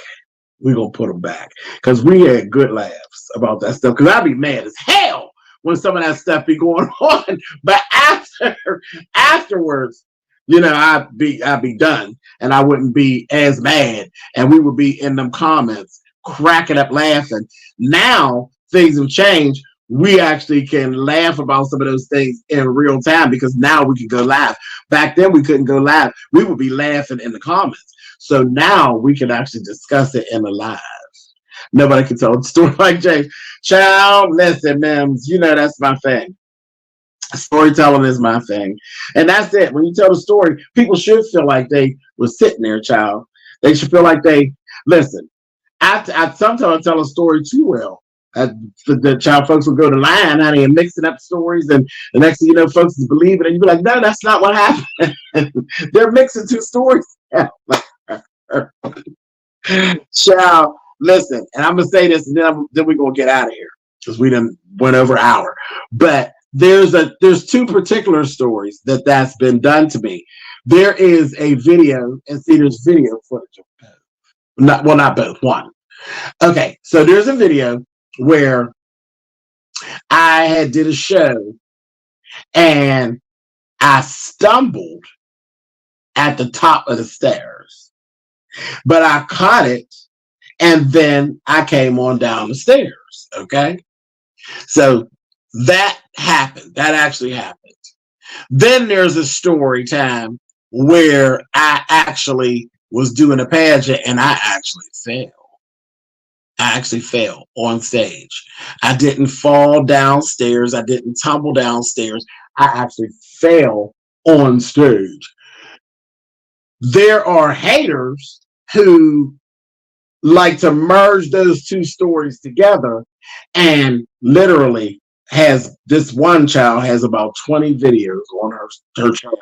We're going to put them back, because we had good laughs about that stuff, because I'd be mad as hell when some of that stuff be going on. But afterwards, I'd be done, and I wouldn't be as mad, and we would be in them comments cracking up laughing. Now things have changed. We actually can laugh about some of those things in real time, because now we can go live. Back then we couldn't go live. We would be laughing in the comments. So now we can actually discuss it in the live. Nobody can tell a story like James. Child, listen, Mims, that's my thing. Storytelling is my thing. And that's it. When you tell the story, people should feel like they were sitting there, child. They should feel like listen, I sometimes tell a story too well. The child folks will go to line, honey, and mixing up stories, and the next thing you know, folks is believing, and you be like, no, that's not what happened. They're mixing two stories. Child, listen, and I'm gonna say this, and then we're gonna get out of here, because we done went over an hour. But there's two particular stories that's been done to me. There is a video, and see, there's video footage of both. Not both, one. Okay, so there's a video where I had did a show, and I stumbled at the top of the stairs, but I caught it, and then I came on down the stairs. Okay, so that happened. That actually happened. Then there's a story time where I actually was doing a pageant, and I actually fell. I actually fell on stage. I didn't fall downstairs. I didn't tumble downstairs. I actually fell on stage. There are haters who like to merge those two stories together, and literally this one child has about 20 videos on her channel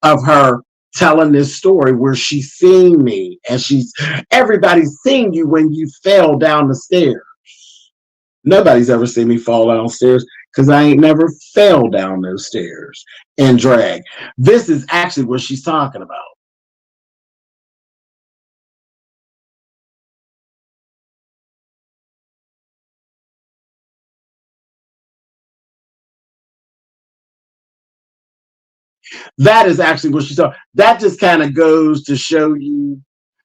of her telling this story where she's seen me, and everybody's seen you when you fell down the stairs. Nobody's ever seen me fall downstairs, because I ain't never fell down those stairs in drag. This is actually what she's talking about. That is actually what she's talking. That just kind of goes to show you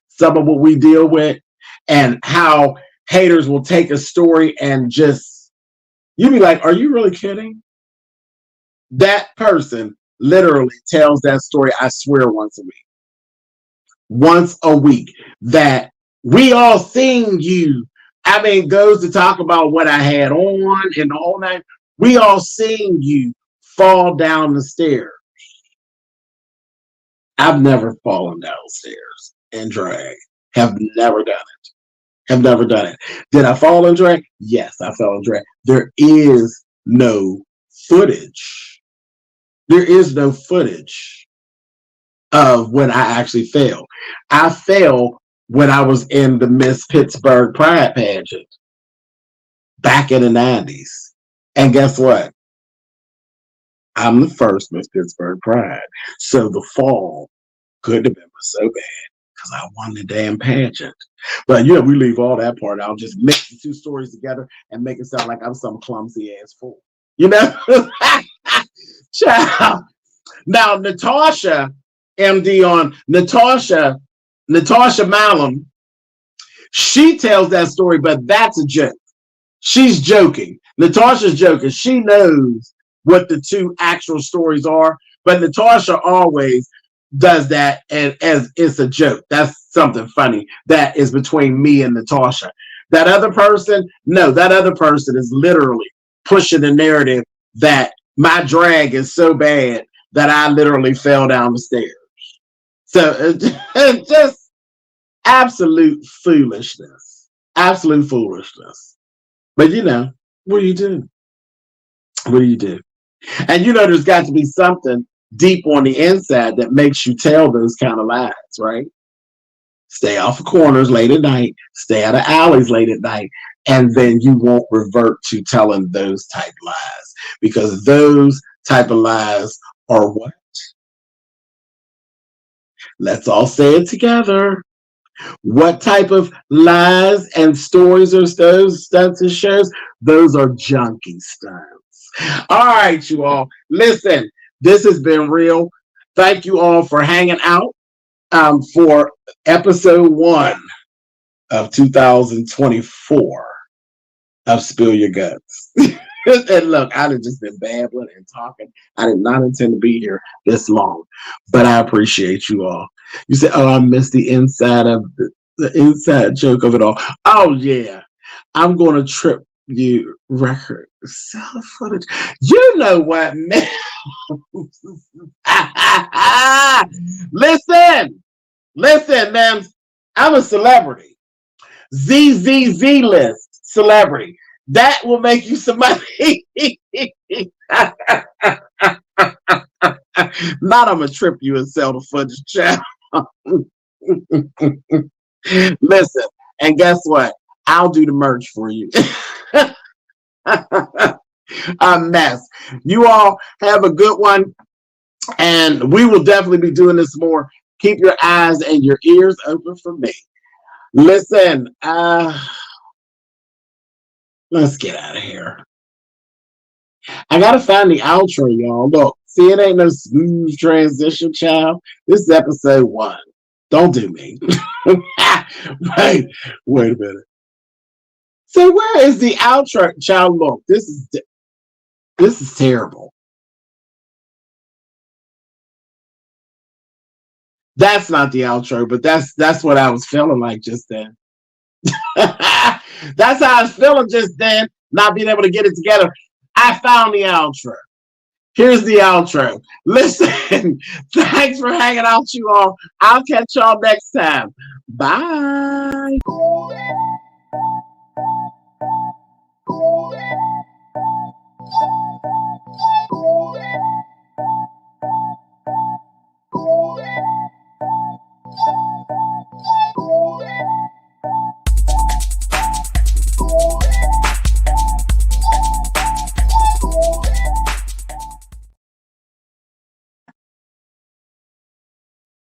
some of what we deal with and how haters will take a story and just, you be like, are you really kidding? That person literally tells that story, I swear, once a week. Once a week. That we all seen you. I mean, goes to talk about what I had on and the whole night. We all seen you fall down the stairs. I've never fallen downstairs in drag. Have never done it. Have never done it. Did I fall in drag? Yes, I fell in drag. There is no footage. There is no footage of when I actually fell. I fell when I was in the Miss Pittsburgh Pride pageant back in the 90s. And guess what? I'm the first Miss Pittsburgh Pride. So the fall couldn't have been so bad because I won the damn pageant. But you know, we leave all that part out, just mix the two stories together and make it sound like I'm some clumsy ass fool. You know? Child. Now, Natasha, MD on Natasha Malum, she tells that story, but that's a joke. She's joking. Natasha's joking. She knows what the two actual stories are, but Natasha always does that as it's a joke. That's something funny that is between me and Natasha. That other person, no, that other person is literally pushing the narrative that my drag is so bad that I literally fell down the stairs. So it's just absolute foolishness. Absolute foolishness. But you know, what do you do? What do you do? And you know, there's got to be something deep on the inside that makes you tell those kind of lies, right? Stay off of corners late at night, stay out of alleys late at night, and then you won't revert to telling those type lies, because those type of lies are what? Let's all say it together. What type of lies and stories are those stunts and shows? Those are junkie stunts. All right, you all. Listen, this has been real. Thank you all for hanging out for episode 1 of 2024 of Spill Your Guts. And look, I'd have just been babbling and talking. I did not intend to be here this long, but I appreciate you all. You said, oh, I missed the inside of the inside joke of it all. Oh, yeah. I'm going to trip you record. Sell footage. You know what, man? Listen, man. I'm a celebrity. ZZZ list celebrity. That will make you some money. Not I'm gonna trip you and sell the footage, child. Listen, and guess what? I'll do the merch for you. A mess. You all have a good one, and we will definitely be doing this more. Keep your eyes and your ears open for me. Listen, let's get out of here. I gotta find the outro, y'all. Look, see, it ain't no smooth transition, child. This is episode 1. Don't do me. wait a minute. So where is the outro, child? Look, this is terrible. That's not the outro, but that's what I was feeling like just then. That's how I was feeling just then, not being able to get it together. I found the outro. Here's the outro. Listen, thanks for hanging out, you all. I'll catch y'all next time. Bye.